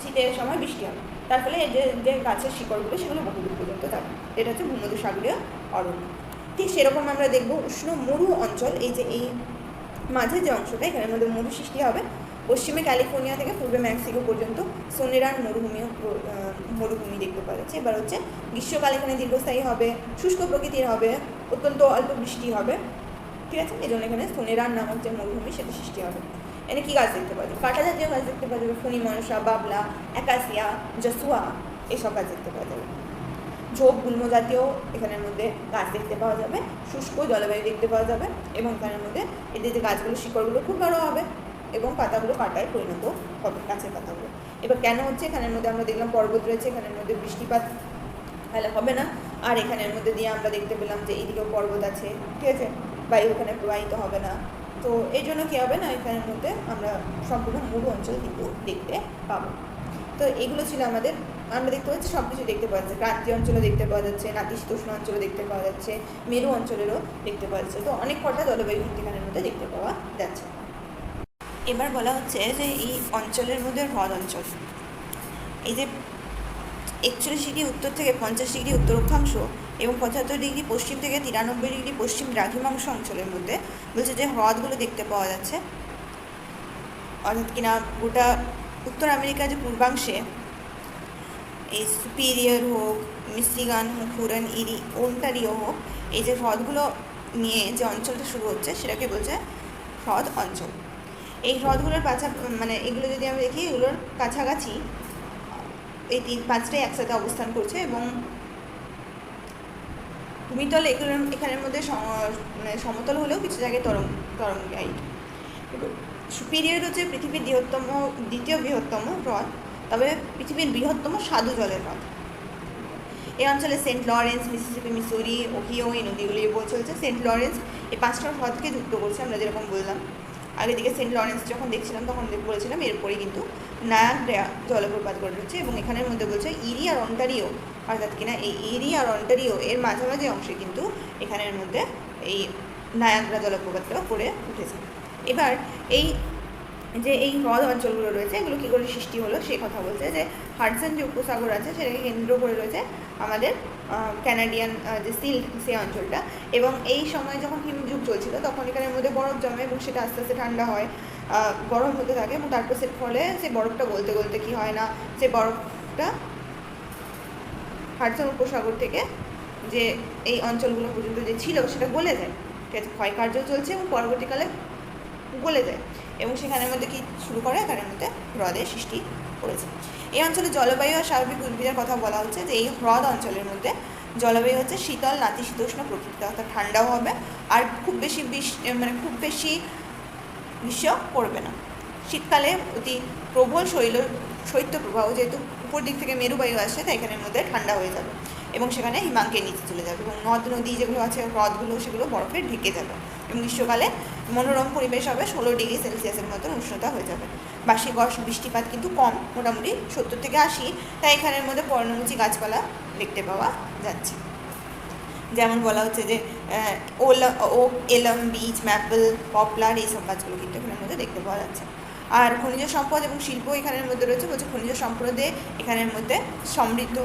শীতের সময় বৃষ্টি হবে, তার ফলে যে গাছের শিকড়গুলো সেগুলো বহুদূর পর্যন্ত থাকবে। এটা হচ্ছে ভূমধ্যসাগরীয় অরণ্য। ঠিক সেরকম আমরা দেখব উষ্ণ মরু অঞ্চল, এই যে এই মাঝে যে অংশটা এখানের মধ্যে মরু সৃষ্টি হবে। পশ্চিমে ক্যালিফোর্নিয়া থেকে পূর্বে মেক্সিকো পর্যন্ত সোনেরান মরুভূমি দেখতে পাওয়া যাচ্ছে। এবার হচ্ছে গ্রীষ্মকাল এখানে দীর্ঘস্থায়ী হবে, শুষ্ক প্রকৃতির হবে, অত্যন্ত অল্প বৃষ্টি হবে, ঠিক আছে। এই জন্য এখানে সোনেরান নামক যে মরুভূমি সেটা সৃষ্টি হবে। এখানে কী গাছ দেখতে পাওয়া যাবে, কাঁটা জাতীয় গাছ দেখতে পাওয়া যাবে, ফণি, মনসা, বাবলা, অ্যাকাসিয়া, জসুয়া এইসব গাছ দেখতে পাওয়া যাবে। ঝোপ, গুল্ম জাতীয় এখানের মধ্যে গাছ দেখতে পাওয়া যাবে, শুষ্ক জলবায়ু দেখতে পাওয়া যাবে এবং এখানের মধ্যে এদের যে গাছগুলো শিকড়গুলো খুব বড় হবে এবং পাতাগুলো কাঁটায় পরিণত হবে, গাছের পাতাগুলো। এবার কেন হচ্ছে, এখানের মধ্যে আমরা দেখলাম পর্বত রয়েছে, এখানের মধ্যে বৃষ্টিপাত তাহলে হবে না, আর এখানের মধ্যে দিয়ে আমরা দেখতে পেলাম যে এইদিকেও পর্বত আছে, ঠিক আছে, বায়ু ওখানে প্রবাহিত হবে না। তো এই জন্য কী হবে না, এখানের মধ্যে আমরা সম্পূর্ণ মরু অঞ্চল কিন্তু দেখতে পাবো। তো এগুলো ছিল আমাদের, আমরা দেখতে পাচ্ছি সব কিছু দেখতে পাওয়া যাচ্ছে, ক্রান্তীয় অঞ্চলে দেখতে পাওয়া যাচ্ছে, নাতিশীতোষ্ণ অঞ্চলে দেখতে পাওয়া যাচ্ছে, মেরু অঞ্চলেরও দেখতে পাওয়া যাচ্ছে। তো অনেক কটা জলবায়ু এখানের মধ্যে দেখতে পাওয়া যাচ্ছে। এবার বলা হচ্ছে যে এই অঞ্চলের মধ্যে হ্রদ অঞ্চল, এই যে 41 ডিগ্রি উত্তর থেকে 50 ডিগ্রি উত্তর অক্ষাংশ এবং 75 ডিগ্রি পশ্চিম থেকে 93 ডিগ্রি পশ্চিম দ্রাঘিমাংশ অঞ্চলের মধ্যে বলছে যে হ্রদগুলো দেখতে পাওয়া যাচ্ছে, অর্থাৎ কিনা গোটা উত্তর আমেরিকার যে পূর্বাংশে এই সুপিরিয়র হোক, মিশিগান হোক, হুরন, ইরি, ওন্টারিও হোক, এই যে হ্রদগুলো নিয়ে যে অঞ্চলটা শুরু হচ্ছে সেটাকে বলছে হ্রদ অঞ্চল। এই হ্রদগুলোর মানে এগুলো যদি আমরা দেখি, এগুলোর কাছাকাছি এই 5টাই একসাথে অবস্থান করছে এবং ভূমিতল এখানের মধ্যে মানে সমতল হলেও কিছু জায়গায় তরঙ্গায়িত। সুপিরিয়র হচ্ছে পৃথিবীর দ্বিতীয় বৃহত্তম হ্রদ, তবে পৃথিবীর বৃহত্তম স্বাদু জলের হ্রদ। এই অঞ্চলে সেন্ট লরেন্স, মিসিসিপি, মিসুরি, ওহিও এই নদীগুলি বয়ে চলছে। সেন্ট লরেন্স এই 5টা হ্রদকে যুক্ত করছে, আমরা যেরকম বললাম আগের দিকে সেন্ট লরেন্স যখন দেখছিলাম তখন বলেছিলাম, এরপরে কিন্তু নায়াগ্রা জলপ্রপাত গড়ে উঠছে এবং এখানের মধ্যে বলছে ইরি আর অন্টারিও, অর্থাৎ কিনা এই ইরি আর অন্টারিও এর মাঝামাঝি অংশে কিন্তু এখানের মধ্যে এই নায়াগ্রা জলপ্রপাতটাও গড়ে উঠেছে। এবার এই হ্রদ অঞ্চলগুলো রয়েছে এগুলো কী করে সৃষ্টি হলো সেই কথা বলছে, যে হাডসন যে উপসাগর আছে সেটাকে কেন্দ্র করে রয়েছে আমাদের ক্যানাডিয়ান যে সিল্ক সেই অঞ্চলটা, এবং এই সময় যখন হিমযুগ চলছিল তখন এখানের মধ্যে বরফ জমে এবং সেটা আস্তে আস্তে ঠান্ডা হয়, গরম হতে থাকে এবং তারপর সে ফলে সেই বরফটা গলতে গলতে কী হয় না, সেই বরফটা হাডসন উপসাগর থেকে যে এই অঞ্চলগুলো পর্যন্ত যে ছিল সেটা গলে যায়, ঠিক আছে, ক্ষয়কার্য চলছে এবং পরবর্তীকালে গলে যায়। এবং সেখানের মধ্যে কি শুরু করে, এখানের মধ্যে হ্রদের সৃষ্টি করেছে। এই অঞ্চলে জলবায়ু আর স্বাভাবিক উদ্ভিদের কথা বলা হচ্ছে যে এই হ্রদ অঞ্চলের মধ্যে জলবায়ু হচ্ছে শীতল নাতিশীতোষ্ণ প্রকৃতির, অর্থাৎ ঠান্ডাও হবে আর খুব বেশি খুব বেশি গ্রীষ্ম পড়বে না। শীতকালে অতি প্রবল শৈত্যপ্রবাহ, যেহেতু উপর দিক থেকে মেরুবায়ু আসে তাই এখানের মধ্যে ঠান্ডা হয়ে যাবে এবং সেখানে হিমাঙ্কের নিচে চলে যাবে এবং নদ নদী যেগুলো আছে হ্রদগুলো সেগুলো বরফে ঢেকে যাবে এবং গ্রীষ্মকালে মনোরম পরিবেশ হবে, 16°C মতন উষ্ণতা হয়ে যাবে। বার্ষিক বৃষ্টিপাত কিন্তু কম, মোটামুটি 70 থেকে 80, তাই এখানের মধ্যে পর্ণমোচী গাছপালা দেখতে পাওয়া যাচ্ছে। যেমন বলা হচ্ছে যে ওক, এলম, বীচ, ম্যাপল, পপলার এইসব গাছগুলো কিন্তু এখানের মধ্যে দেখতে পাওয়া যাচ্ছে। আর খনিজ সম্পদ এবং শিল্প এখানের মধ্যে রয়েছে, বলছে খনিজ সম্পদে এখানের মধ্যে সমৃদ্ধ।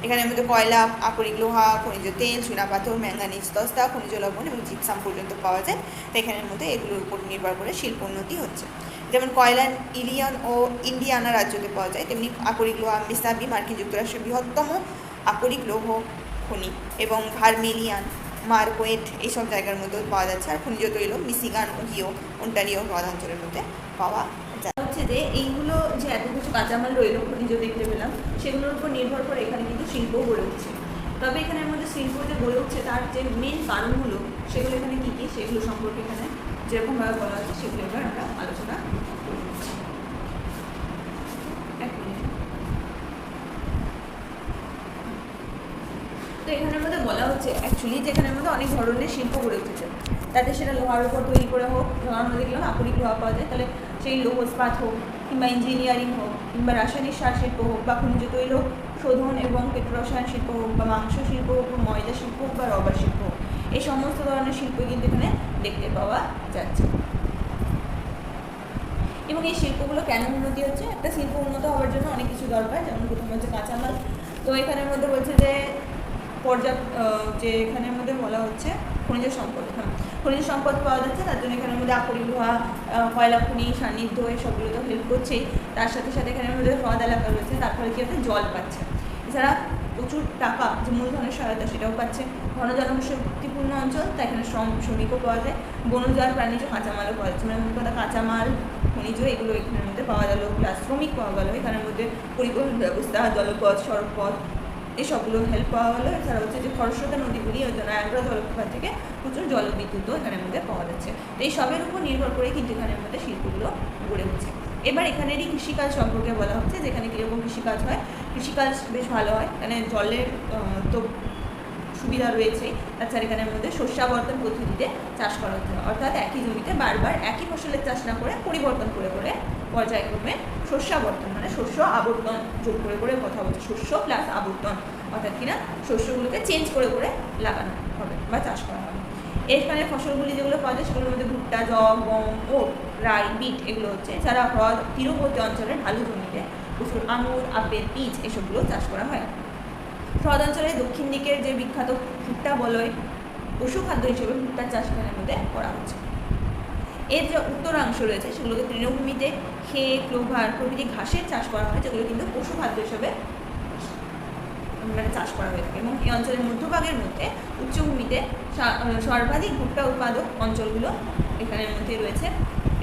এখানের মধ্যে কয়লা, আকরিক লোহা, খনিজ তেল, চুনাপাথর, ম্যাঙ্গানিজ, দস্তা, খনিজ লবণ এবং জিপসাম পর্যন্ত পাওয়া যায়। তাই এখানের মধ্যে এগুলোর উপর নির্ভর করে শিল্পোন্নতি হচ্ছে। যেমন কয়লা ইলিয়ন ও ইন্ডিয়ানা রাজ্যতে পাওয়া যায়, তেমনি আকরিক লোহা মিসাবি মার্কিন যুক্তরাষ্ট্রের বৃহত্তম আকরিক লৌহ খনি এবং ভার্মিলিয়ান, মার্কোয়েট এইসব জায়গার মধ্যে পাওয়া যাচ্ছে। আর খনিজ তৈল মিশিগান, ওহিও, অন্টারিও হ্রদ অঞ্চলের মধ্যে পাওয়া যায়। হচ্ছে যে এইগুলো যে এত কিছু কাঁচামাল রইল খনিজ দেখতে পেলাম, সেগুলোর উপর নির্ভর করে এখানে কিন্তু শিল্প গড়ে উঠছে। তবে এখানের মধ্যে শিল্প যে গড়ে উঠছে তার যে মেন কারণগুলো সেগুলো এখানে কী কী সেগুলো সম্পর্কে এখানে যেরকমভাবে বলা হচ্ছে সেগুলো এবার আমরা আলোচনা করছি। তো এখানের মধ্যে বলা হচ্ছে অ্যাকচুয়ালি যে এখানের মধ্যে অনেক ধরনের শিল্প গড়ে উঠেছে, তাতে সেটা লোহার উপর তৈরি করে হোক, আমরা দেখলাম আকরিক লোহা পাওয়া যায়, তাহলে সেই লৌহ ইস্পাত হোক কিংবা ইঞ্জিনিয়ারিং হোক কিংবা রাসায়নিক সার শিল্প হোক বা খনিজ তৈল শোধন এবং পেট্রোরসায়ন শিল্প হোক বা মাংস শিল্প হোক, ময়দা শিল্প হোক বা রবার শিল্প হোক, এই সমস্ত ধরনের শিল্প কিন্তু এখানে দেখতে পাওয়া যাচ্ছে। এবং এই শিল্পগুলো কেন উন্নতি হচ্ছে, একটা শিল্প উন্নত হওয়ার জন্য অনেক কিছু দরকার, যেমন প্রথম হচ্ছে কাঁচামাল। তো এখানের মধ্যে বলছে যে যে এখানের মধ্যে বলা হচ্ছে খনিজ সম্পদ, খনিজ সম্পদ পাওয়া যাচ্ছে, তার জন্য এখানের মধ্যে আকরিক লোহা, কয়লা খনি, সান্নিধ্য এইসবগুলো তো হেল্প করছেই। তার সাথে সাথে এখানের মধ্যে হ্রদ এলাকা রয়েছে, তার ফলে কী হচ্ছে জল পাচ্ছে। এছাড়া প্রচুর টাকা যে মূলধনের সহায়তা সেটাও পাচ্ছে। ঘন জনবসতিপূর্ণ অঞ্চল, তাই এখানে শ্রমিকও পাওয়া যায়। বনজ আর প্রাণীজ কাঁচামালও পাওয়া যাচ্ছে, মানে কথা কাঁচামাল খনিজ এগুলো এখানের মধ্যে পাওয়া গেল, প্লাস শ্রমিক পাওয়া গেল। এখানের মধ্যে পরিবহন ব্যবস্থা, জলপথ, সড়কপথ এসবগুলো হেল্প পাওয়া গেলো। এছাড়া হচ্ছে যে খরস্রোতা নদীগুলি নায়াগ্রা জলপ্রপাত থেকে প্রচুর জলবিদ্যুৎও এখানের মধ্যে পাওয়া যাচ্ছে। তো এই সবের উপর নির্ভর করে কিন্তু এখানের মধ্যে শিল্পগুলো গড়ে উঠছে। এবার এখানেরই কৃষিকাজ সম্পর্কে বলা হচ্ছে, যেখানে কীরকম কৃষিকাজ হয়। কৃষিকাজ বেশ ভালো হয়, এখানে জলের তো সুবিধা রয়েছে। তাছাড়া এখানের মধ্যে শস্যাবর্তন পদ্ধতিতে চাষ করা হচ্ছে, অর্থাৎ একই জমিতে বারবার একই ফসলের চাষ না করে পরিবর্তন করে করে পর্যায়ক্রমে শস্যাবর্তন, মানে শস্য আবর্তন যোগ করে করে কথা বলছে, শস্য প্লাস আবর্তন, অর্থাৎ কিনা শস্যগুলোকে চেঞ্জ করে করে লাগানো হবে বা চাষ করা হবে। এখানে ফসলগুলি যেগুলো পাওয়া যায় সেগুলোর মধ্যে ভুট্টা, জব, গম, ওট, রাই, বিট এগুলো হচ্ছে। এছাড়া হ্রদ তীরবর্তী অঞ্চলের ঢালু জমিতে প্রচুর আঙুর, আপেল, পিচ এসবগুলো চাষ করা হয়। হ্রদ অঞ্চলের দক্ষিণ দিকের যে বিখ্যাত ভুট্টা বলয় পশুখাদ্য হিসেবে ভুট্টার চাষ এখানের মধ্যে করা হচ্ছে। এর যে উত্তরাংশ রয়েছে সেগুলোকে তৃণভূমিতে খে, ক্লোভার প্রভৃতি ঘাসের চাষ করা হয়, যেগুলো কিন্তু পশুখাদ্য হিসেবে মানে চাষ করা হয়ে থাকে। এবং এই অঞ্চলের মধ্যভাগের মধ্যে উচ্চভূমিতে সর্বাধিক ভুট্টা উৎপাদক অঞ্চলগুলো এখানের মধ্যে রয়েছে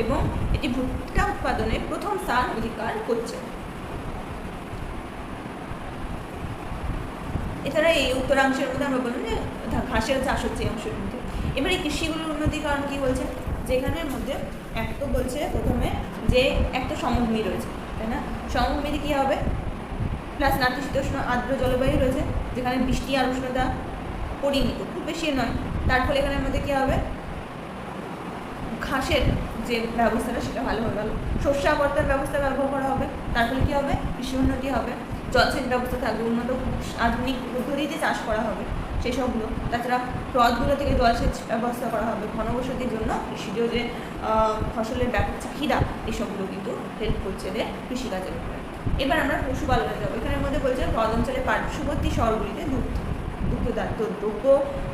এবং এটি ভুট্টা উৎপাদনে প্রথম স্থান অধিকার করছে। এছাড়া এই উত্তরাংশের মধ্যে আমরা বললাম যে ঘাসের চাষ হচ্ছে এই অংশের মধ্যে। এবার এই কৃষিগুলোর উন্নতির কারণ কী বলছে, যেখানের মধ্যে এক তো বলছে প্রথমে যে একটা সমভূমি রয়েছে, তাই না? সমভূমিতে কী হবে, প্লাস নাতিশীতোষ্ণ আর্দ্র জলবায়ু রয়েছে, যেখানে বৃষ্টি আর উষ্ণতা পরিমিত, খুব বেশি নয়। তার ফলে এখানের মধ্যে কী হবে, ঘাসের যে ব্যবস্থাটা সেটা ভালো হয়ে গেল। শস্যাবর্তন ব্যবস্থা ব্যবহার করা হবে, তার ফলে কী হবে, কৃষি উন্নতি হবে। জলসেচ ব্যবস্থা থাকবে, উন্নত আধুনিক পদ্ধতিতে চাষ করা হবে সেসবগুলো। তাছাড়া হ্রদগুলো থেকে জলসেচ ব্যবস্থা করা হবে। ঘনবসতির জন্য কৃষিজ যে ফসলের ব্যাপক চাহিদা এসবগুলো কিন্তু হেল্প করছে এদের কৃষিকাজের উপরে। এবার আমরা পশুপালনে যাবো। এখানের মধ্যে বলছে হ্রদ অঞ্চলের পার্শ্ববর্তী শহরগুলিতে দুগ্ধজাত দ্রব্য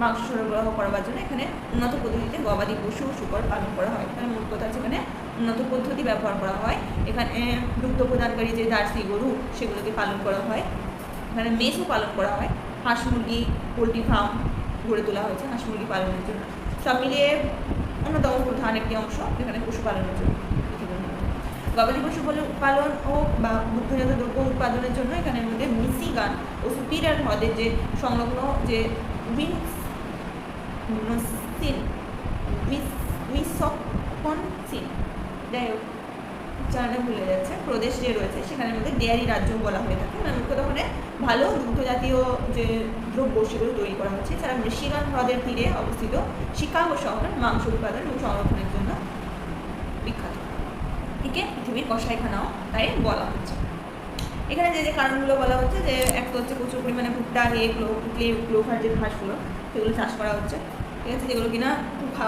মাংস সরবরাহ করার জন্য এখানে উন্নত পদ্ধতিতে গবাদি পশু শুকর পালন করা হয়। এখানে মূল কথা আছে এখানে উন্নত পদ্ধতি ব্যবহার করা হয়। এখানে দুগ্ধ প্রদানকারী যে জার্সি গরু সেগুলোকে পালন করা হয়। এখানে মেষও পালন করা হয়। হাঁস মুরগি, পোলট্রি ফার্ম গড়ে তোলা হয়েছে হাঁস মুরগি পালনের জন্য। সব মিলিয়ে অন্যতম প্রধান একটি অংশ এখানে পশুপালনের জন্য। গবাদি পশু পালন হোক বা দুগ্ধজাত দ্রব্য উৎপাদনের জন্য এখানের মধ্যে মিশিগান ও সুপিরিয়র হ্রদের যে সংলগ্ন যে উইসকনসিন, যাই হোক উচ্চারণে ভুলে যাচ্ছে, প্রদেশ যে রয়েছে সেখানের মধ্যে ডেয়ারি রাজ্য বলা হয়ে থাকে। মানে মুখ্যত ওখানে ভালো দুগ্ধজাতীয় যে দ্রব্য সেগুলো তৈরি করা হচ্ছে। এছাড়া মিশিগান হ্রদের তীরে অবস্থিত শিকাগো শহর মাংস উৎপাদন এবং সংরক্ষণের জন্য বিখ্যাত। একে পৃথিবীর কসাইখানাও তাই বলা হচ্ছে। এখানে যে যে কারণগুলো বলা হচ্ছে, যে এক তো হচ্ছে প্রচুর পরিমাণে ভুট্টা, হে, ক্লোভার যে ঘাসগুলো সেগুলো চাষ করা হচ্ছে, ঠিক আছে, যেগুলো কিনা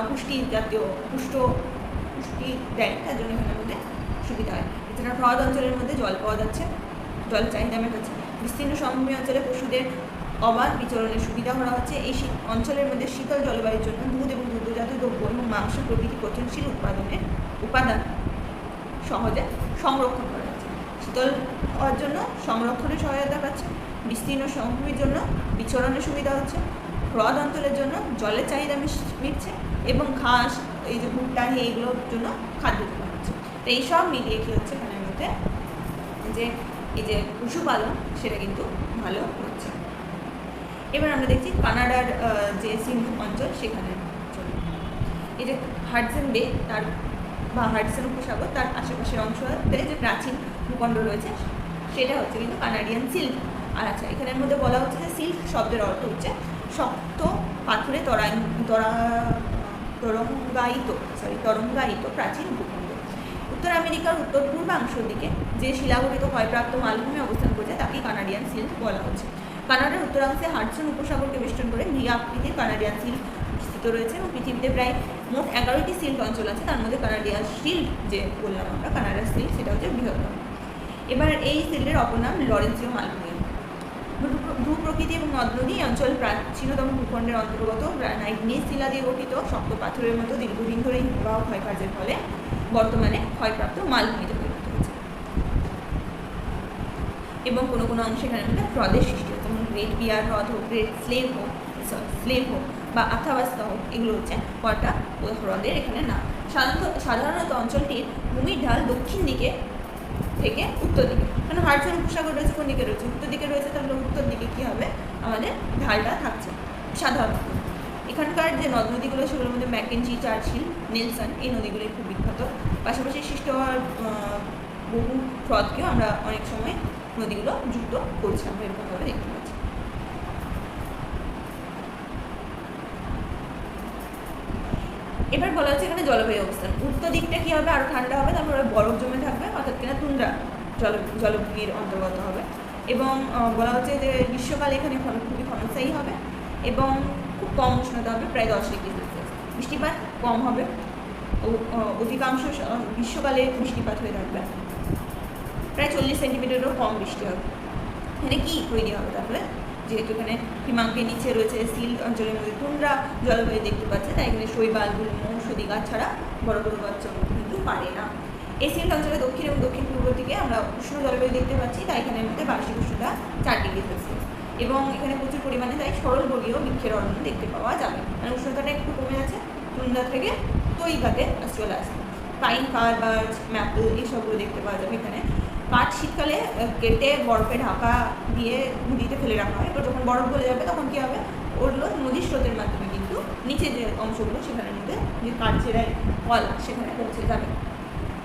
পুষ্টি জাতীয় পুষ্টি দেয়, তার জন্য এখানের মধ্যে সুবিধা হয়। এছাড়া হ্রদ অঞ্চলের মধ্যে জল পাওয়া যাচ্ছে, জল চাহিদা মেটাচ্ছে। বিস্তীর্ণ সমভূমি অঞ্চলে পশুদের অবাধ বিচরণের সুবিধা করা হচ্ছে। এই অঞ্চলের মধ্যে শীতল জলবায়ুর জন্য দুধ এবং দুগ্ধজাত দ্রব্য এবং মাংস প্রভৃতি পচনশীল উপাদান সহজে সংরক্ষণ করা যাচ্ছে। শীতল হওয়ার জন্য সংরক্ষণে সহায়তা পাচ্ছে, বিস্তীর্ণ সমভূমির জন্য বিচরণের সুবিধা হচ্ছে, হ্রদ অঞ্চলের জন্য জলের চাহিদা মিটছে এবং ঘাস, এই যে ভুট্টা, এইগুলোর জন্য খাদ্য যোগান হচ্ছে। তো এইসব মিলিয়ে কী হচ্ছে এখানের মধ্যে, যে এই যে পশুপালন সেটা কিন্তু ভালো হচ্ছে। এবার আমরা দেখছি কানাডার যে সিন্ধু অঞ্চল সেখানে এই যে হাডসন বে তার বা হাডসন উপসাগর তার আশেপাশের অংশতে যে প্রাচীন ভূখণ্ড রয়েছে সেটা হচ্ছে কিন্তু কানাডিয়ান সিল্ক। আর আচ্ছা, এখানের মধ্যে বলা হচ্ছে যে সিল্ক শব্দের অর্থ হচ্ছে শক্ত পাথরে তরঙ্গায়িত প্রাচীন ভূখণ্ড। উত্তর আমেরিকার উত্তর পূর্বাংশের দিকে যে শিলাগঠিত ক্ষয়প্রাপ্ত মালভূমি অবস্থান করছে তাকে কানাডিয়ান সিল্ক বলা হচ্ছে। কানাডার উত্তরাংশে হাডসন উপসাগরকে বেষ্টন করে ভি আকৃতির কানাডিয়ান সিল্ক বিস্তৃত রয়েছে এবং পৃথিবীতে প্রায় মোট 11টি সিল্ক অঞ্চল আছে। তার মধ্যে কানাডিয়ান সিল্ক যে বললাম আমরা, কানাডার সিল্ক, সেটা হচ্ছে বৃহত্তম। এবার এই সিল্কের অপর নাম লরেন্সীয় মালভূমি। ভূপ্রকৃতি এবং নদ নদী অঞ্চল প্রাচীনতম ভূখণ্ডের অন্তর্গত গ্রানাইট নিজ শিলা দিয়ে গঠিত শক্ত পাথরের মতো দীর্ঘদিন ধরে হিমবাহ ক্ষয়কার্যের ফলে বর্তমানে ক্ষয়প্রাপ্ত মালভূমিতে পরিণত হয়েছে এবং কোনো কোনো অংশে এখানে মধ্যে হ্রদের সৃষ্টি হচ্ছে, যেমন গ্রেট বিয়ার হ্রদ হোক, গ্রেট স্লেভ হোক বা আথাবাস্তা হোক, এগুলো হচ্ছে কয়টা হ্রদের এখানে নাম। সাধারণত অঞ্চলটির ভূমির ঢাল দক্ষিণ দিকে থেকে উত্তর দিকে, কারণ হাডসন উপসাগর রয়েছে কোন দিকে রয়েছে, উত্তর দিকে রয়েছে, তাহলে উত্তর দিকে কী হবে আমাদের ঢালটা থাকছে সাধারণত। এখানকার যে নদ নদীগুলো সেগুলোর মধ্যে ম্যাকেঞ্জি, চার্চিল, নেলসন, এই নদীগুলোই খুব বিখ্যাত। পাশাপাশি সৃষ্ট হওয়ার বহু হ্রদকেও আমরা অনেক সময় নদীগুলো যুক্ত করছি, আমরা এরকমভাবে দেখতে পাচ্ছি। এবার বলা হচ্ছে এখানে জলবায়ু অবস্থান। উত্তর দিকটা কী হবে, আরও ঠান্ডা হবে, তারপরে বরফ জমে থাকবে, অর্থাৎ কিনা তুন্দ্রা জলভূমির অন্তর্গত হবে। এবং বলা হচ্ছে যে গ্রীষ্মকালে এখানে খুবই ক্ষণস্থায়ী হবে এবং খুব কম উষ্ণতা হবে, প্রায় 10 ডিগ্রি সেলসিয়াস। বৃষ্টিপাত কম হবে, অধিকাংশ গ্রীষ্মকালে বৃষ্টিপাত হয়ে থাকবে, প্রায় 40 সেন্টিমিটারেরও কম বৃষ্টি হবে। এখানে কী তৈরি হবে তাহলে, যেহেতু এখানে হিমাঙ্কের নিচে রয়েছে সিল্ক অঞ্চলের মধ্যে তুন্দ্রা জলবায়ু দেখতে পাচ্ছে, তাই এখানে শৈবাল, গুল্ম, সদি গাছ ছাড়া বড় বড় গাছ কিন্তু পারে না। এই সিল্ক অঞ্চলে দক্ষিণ এবং দক্ষিণ পূর্ব দিকে আমরা উষ্ণ জলবায়ু দেখতে পাচ্ছি, তাই এখানের মধ্যে বার্ষিক উষ্ণতা 4 ডিগ্রি সেলসিয়াস এবং এখানে প্রচুর পরিমাণে তাই সরলবর্গীয় বৃক্ষের অরণ্য দেখতে পাওয়া যাবে। মানে উষ্ণতাটা একটু কমে যাচ্ছে, তুন্দ্রা থেকে তৈগাতে চলে আসবে। পাইন, কার, বার্চ, ম্যাপল এইসবগুলো দেখতে পাওয়া যাবে এখানে। কাঠ শীতকালে কেটে বরফে ঢাকা দিয়ে নদীতে ফেলে রাখা হয়, এবার যখন বরফ গলে যাবে তখন কী হবে, ওগুলো নদীর স্রোতের মাধ্যমে কিন্তু নিচে যে অংশগুলো সেখানের মধ্যে যে কাঠের কল সেখানে পৌঁছে যাবে।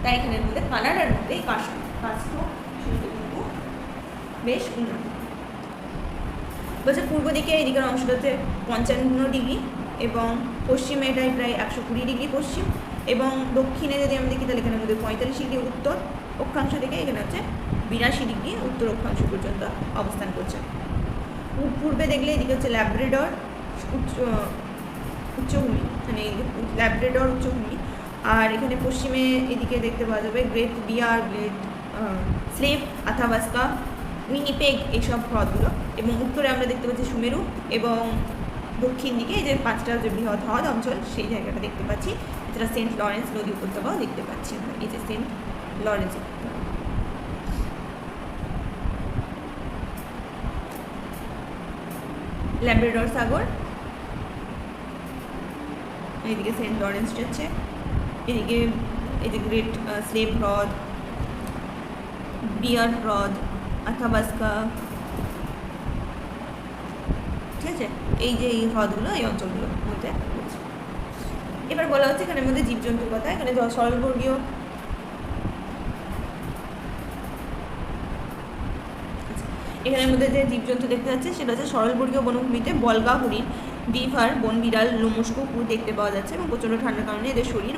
তাই এখানের মধ্যে কানাডার মধ্যে এই কাষ্ঠ শিল্প কিন্তু বেশ উন্নত। বলছে পূর্ব দিকে এদিকের অংশটা হচ্ছে 55 ডিগ্রি এবং পশ্চিমে এটাই প্রায় 120 ডিগ্রি পশ্চিম এবং দক্ষিণে যদি আমি দেখি তাহলে এখানের মধ্যে 45 ডিগ্রি উত্তর অক্ষাংশ থেকে এখানে হচ্ছে 82 ডিগ্রি উত্তর অক্ষাংশ পর্যন্ত অবস্থান করছে। পূর্বে দেখলে এদিকে হচ্ছে ল্যাব্রাডর উচ্চভূমি, মানে ল্যাব্রাডর উচ্চভূমি, আর এখানে পশ্চিমে এদিকে দেখতে পাওয়া যাবে গ্রেট বিয়ার, গ্রেট স্লেভ, আথাবাস্কা, উইনিপেগ এইসব হ্রদগুলো এবং উত্তরে আমরা দেখতে পাচ্ছি সুমেরু এবং দক্ষিণ দিকে এই যে 5টা যে বৃহৎ হ্রদ অঞ্চল সেই জায়গাটা দেখতে পাচ্ছি। এছাড়া সেন্ট লরেন্স নদী উপত্যকাও দেখতে পাচ্ছি আমরা, এই যে সেন্ট লরেন্স ল্যাব্রাডর সাগর, এইদিকে সেন্ট লরেন্স যাচ্ছে, এদিকে এই যে গ্রেট স্লেভ হ্রদ, বিয়ার হ্রদ, আথাবাস্কা, ঠিক আছে, এই যে এই হ্রদগুলো এই অঞ্চলগুলোর মধ্যে পড়ছে। এবার বলা হচ্ছে এখানের মধ্যে জীবজন্তুর কথা। এখানে সরলবর্গীয় এখানের মধ্যে যে জীবজন্তু দেখতে যাচ্ছে সেটা হচ্ছে সরলবর্গীয় বনভূমিতে বলগা হরিণ, বিভার, বন বিড়াল, লোমশ কুকুর দেখতে পাওয়া যাচ্ছে এবং প্রচণ্ড ঠান্ডার কারণে এদের শরীর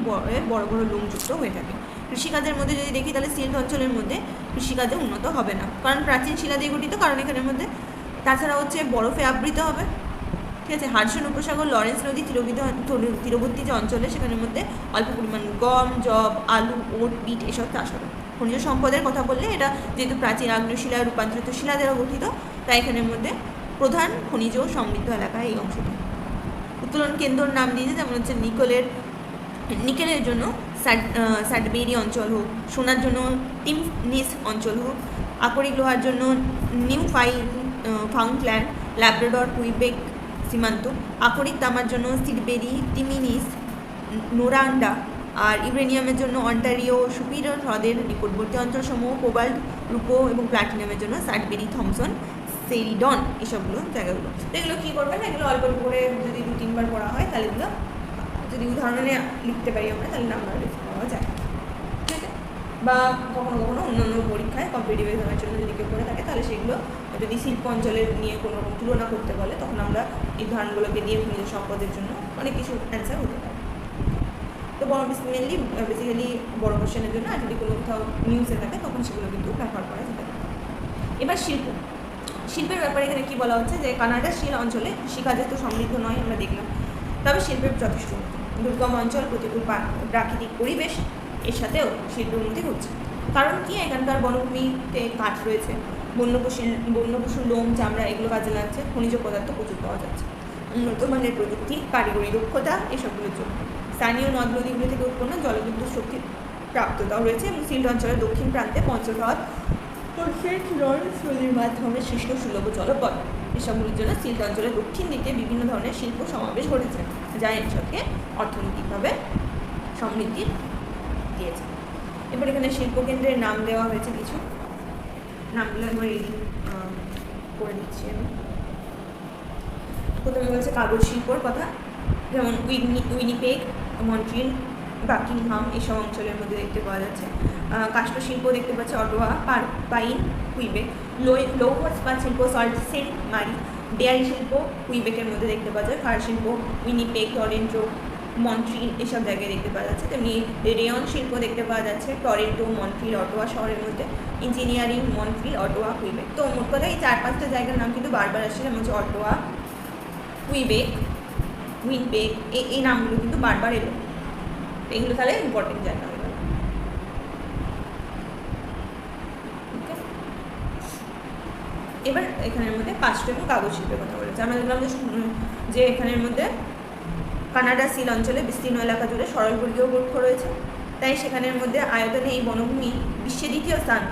বড় বড় লোমযুক্ত হয়ে থাকে। কৃষিকাজের মধ্যে যদি দেখি তাহলে সিল্ট অঞ্চলের মধ্যে কৃষিকাজে উন্নত হবে না, কারণ প্রাচীন শিলা দিয়ে গঠিত, কারণ এখানের মধ্যে তাছাড়া হচ্ছে বরফে আবৃত হবে, ঠিক আছে। হাডসন উপসাগর, লরেন্স নদী তীরবর্তী যে অঞ্চলে সেখানের মধ্যে অল্প পরিমাণ গম, জব, আলু, ওট, বিট এসব চাষ হবে। খনিজ সম্পদের কথা বললে এটা যেহেতু প্রাচীন আগ্নেয় শিলা রূপান্তরিত শিলা দ্বারা গঠিত, তাই এখানের মধ্যে প্রধান খনিজ সমৃদ্ধ এলাকা এই অংশটি। উত্তোলন কেন্দ্রর নাম দিয়েছে, যেমন হচ্ছে নিকেলের জন্য স্যাডবেরি অঞ্চল হোক, সোনার জন্য টিমনিস অঞ্চল হোক, আকরিক লোহার জন্য নিউ ফাউন্ডল্যান্ড, ল্যাব্রাডর, কুইবেক সীমান্ত, আকরিক তামার জন্য সিডবেরি, টিমিনিস, নোরান্ডা, আর ইউরেনিয়ামের জন্য অন্টারিও, সুপিরিয়র হ্রদের নিকটবর্তী অঞ্চলসমূহ, কোবাল্ট, রূপো এবং প্ল্যাটিনামের জন্য স্যাডবেরি, থমসন, সেরিডন, এসবগুলো জায়গাগুলো। তো এগুলো কী করবেন, এগুলো অল্প অল্প করে যদি 2-3 বার পড়া হয় তাহলে এগুলো যদি উদাহরণে লিখতে পারি আমরা তাহলে নাম্বার বেশি পাওয়া যায়, ঠিক আছে। বা কখনো কখনো অন্য পরীক্ষায় কম্পিটিটিভ এক্সামের জন্য যদি কেউ করে থাকে তাহলে সেগুলো যদি শিল্প অঞ্চলের নিয়ে কোনো রকম তুলনা করতে বলে তখন আমরা এই উদাহরণগুলোকে দিয়ে খনিজ সম্পদের জন্য অনেক কিছু অ্যান্সার হতে পারে। তো বেসিক্যালি বড় কোশ্চেনের জন্য আর যদি কোনো কোথাও নিউজে থাকে তখন সেগুলো কিন্তু ব্যবহার করা যেতে পারে। এবার শিল্পের ব্যাপারে এখানে কী বলা হচ্ছে, যে কানাডার শিল অঞ্চলে কৃষিকাজে তো সমৃদ্ধ নয় আমরা দেখলাম, তবে শিল্পের যথেষ্ট দুর্গম অঞ্চল, প্রতিকূল প্রাকৃতিক পরিবেশ, এর সাথেও শিল্পের উন্নতি হচ্ছে। কারণ কি, এখানকার বনভূমিতে কাঠ রয়েছে, বন্যপশুর লোম, চামড়া এগুলো কাজে লাগছে, খনিজ পদার্থ প্রচুর পাওয়া যাচ্ছে, উন্নত মানের প্রযুক্তি, কারিগরি দক্ষতা এসবগুলোর জন্য স্থানীয় নদ নদীগুলো থেকে উৎপন্ন জলবিদ্যুৎ শক্তির প্রাপ্ততাও রয়েছে এবং সিল্ট অঞ্চলের দক্ষিণ প্রান্তে পঞ্চহ্রদ নদীর মাধ্যমে সৃষ্ট সুলভ জলপথ এসবগুলির জন্য সিল্ট অঞ্চলের দক্ষিণ দিকে বিভিন্ন ধরনের শিল্প সমাবেশ ঘটেছে, যা এই অঞ্চলকে অর্থনৈতিকভাবে সমৃদ্ধি দিয়েছে। এবার এখানে শিল্পকেন্দ্রের নাম দেওয়া হয়েছে, কিছু নামগুলো একবার রিডিং করে দিচ্ছি আমি। প্রথমে বলছে কাগজ শিল্পর কথা, যেমন উইনিপেগ, মন্ট্রিল, বাকিংহাম এসব অঞ্চলের মধ্যে দেখতে পাওয়া যাচ্ছে। কাষ্ঠ শিল্প দেখতে পাচ্ছে অটোয়া, পাইন, কুইবেক। লৌহ ইস্পাত শিল্প সেন্ট মারি, ডেয়ারি শিল্প কুইবেকের মধ্যে দেখতে পাওয়া যায়। কার শিল্প উইনিপেগ, টরেন্টো, মন্ট্রিল এসব জায়গায় দেখতে পাওয়া যাচ্ছে। তেমনি রেয়ন শিল্প দেখতে পাওয়া যাচ্ছে টরেন্টো, মন্ট্রিল, অটোয়া শহরের মধ্যে। Engineering, Montreal, Ottawa, Quebec. তো মোট কথা এই 4-5টা জায়গার নাম কিন্তু বারবার আসছে, যেমন হচ্ছে অটোয়া, কুইবেক, উইনিপেগ, এই নামগুলো কিন্তু বারবার এলো, এগুলো তাহলে ইম্পর্টেন্ট জায়গা হয়ে গেল। এবার এখানের মধ্যে কাষ্ঠ এবং কাগজ শিল্পের কথা বলেছে। আমরা দেখলাম যে এখানের মধ্যে কানাডা সিল অঞ্চলে বিস্তীর্ণ এলাকা জুড়ে সরলবর্গীয় বৃক্ষ রয়েছে, তাই সেখানের মধ্যে আয়তনে এই বনভূমি বিশ্বে দ্বিতীয় স্থান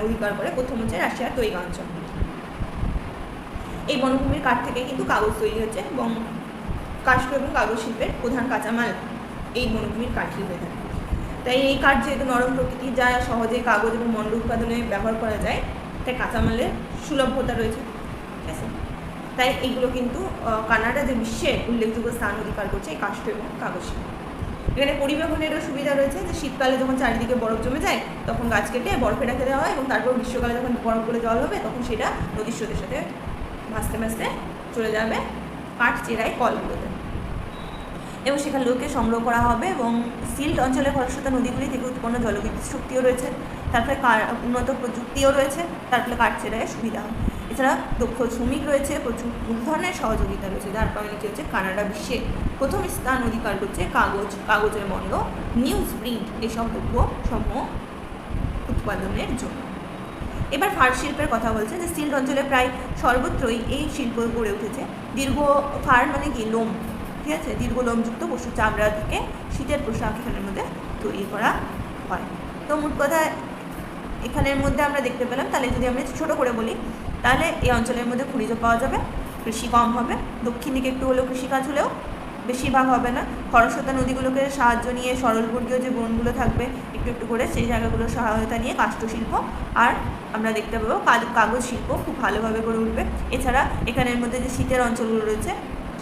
অধিকার করে। প্রথম হচ্ছে রাশিয়ার তৈগা অঞ্চল। এই বনভূমির কাঠ থেকে কিন্তু কাগজ তৈরি হচ্ছে এবং কাষ্ঠ এবং কাগজ শিল্পের প্রধান কাঁচামাল এই বনভূমির কাঠই হয়ে থাকে। তাই এই কাঠ যেহেতু নরম প্রকৃতির, যা সহজে কাগজ এবং মণ্ড উৎপাদনে ব্যবহার করা যায়, তাই কাঁচামালের সুলভতা রয়েছে, ঠিক আছে। তাই এইগুলো কিন্তু কানাডা যে বিশ্বে উল্লেখযোগ্য স্থান অধিকার করছে এই কাষ্ঠ এবং কাগজ শিল্প। এখানে পরিবহনেরও সুবিধা রয়েছে, যে শীতকালে যখন চারিদিকে বরফ জমে যায় তখন গাছ কেটে বরফে রেখে দেওয়া হয় এবং তারপর গ্রীষ্মকালে যখন বরফ করে জল হবে তখন সেটা নদীর স্রোতের সাথে ভাসতে ভাসতে চলে যাবে কাঠ চেরাই কলগুলোতে এবং সেখানে লোককে সংগ্রহ করা হবে। এবং সিল্ট অঞ্চলে খরস্রোতা নদীগুলি থেকে উৎপন্ন জলবিদ্যুৎ শক্তিও রয়েছে, তার ফলে উন্নত প্রযুক্তিও রয়েছে, তার ফলে কাঠ চেরাইয়ের সুবিধা হয়। এছাড়া দক্ষ শ্রমিক রয়েছে, প্রচুর ধরনের সহযোগিতা রয়েছে, যার কারণে কী হচ্ছে, কানাডা বিশ্বে প্রথম স্থান অধিকার করছে কাগজের মণ্ড, নিউজ প্রিন্ট এসব দ্রব্য সমূহ উৎপাদনের জন্য। এবার ফার শিল্পের কথা বলছে, যে সিল্ট অঞ্চলে প্রায় সর্বত্রই এই শিল্প গড়ে উঠেছে। দীর্ঘ ফার মানে কি, লোম, ঠিক আছে, দীর্ঘ লোমযুক্ত পশুর চামড়া থেকে শীতের পোশাক এখানের মধ্যে তৈরি করা হয়। তো মোট কথা এখানের মধ্যে আমরা দেখতে পেলাম, তাহলে যদি আমরা ছোটো করে বলি তাহলে এই অঞ্চলের মধ্যে খনিজ পাওয়া যাবে, কৃষি কম হবে, দক্ষিণ দিকে একটু হলেও কৃষিকাজ হলেও বেশিরভাগ হবে না। খরস্রোতা নদীগুলোকে সাহায্য নিয়ে সরলবর্গীয় যে বনগুলো থাকবে একটু একটু করে সেই জায়গাগুলোর সহায়তা নিয়ে কাষ্ঠশিল্প আর আমরা দেখতে পাবো কাগজ শিল্প খুব ভালোভাবে গড়ে উঠবে। এছাড়া এখানের মধ্যে যে শীতের অঞ্চলগুলো রয়েছে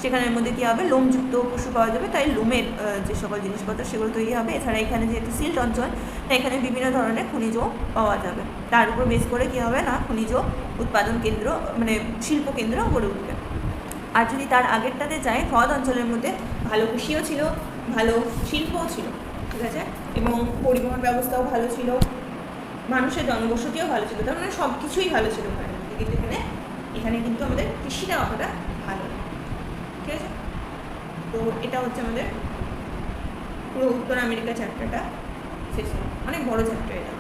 সেখানের মধ্যে কী হবে, লোমযুক্ত পশু পাওয়া যাবে, তাই লোমের যে সকল জিনিসপত্র সেগুলো তৈরি হবে। এছাড়া এখানে যেহেতু সিল্ট অঞ্চল, তাই এখানে বিভিন্ন ধরনের খনিজও পাওয়া যাবে। তার উপর বেস করে কী হবে না, খনিজ উৎপাদন কেন্দ্র মানে শিল্প কেন্দ্র গড়ে উঠবে। আর যদি তার আগেরটাতে যাই, হ্রদ অঞ্চলের মধ্যে ভালো কৃষিও ছিল, ভালো শিল্পও ছিল, ঠিক আছে, এবং পরিবহন ব্যবস্থাও ভালো ছিল, মানুষের জনবসতিও ভালো ছিল, তার মানে সব কিছুই ভালো ছিল ওখানে। কিন্তু এখানে কিন্তু আমাদের কৃষিটা অতটা ভালো না, ঠিক আছে। তো এটা হচ্ছে আমাদের পুরো উত্তর আমেরিকা চ্যাপ্টারটা শেষ হলো, অনেক বড় চ্যাপ্টার এটা।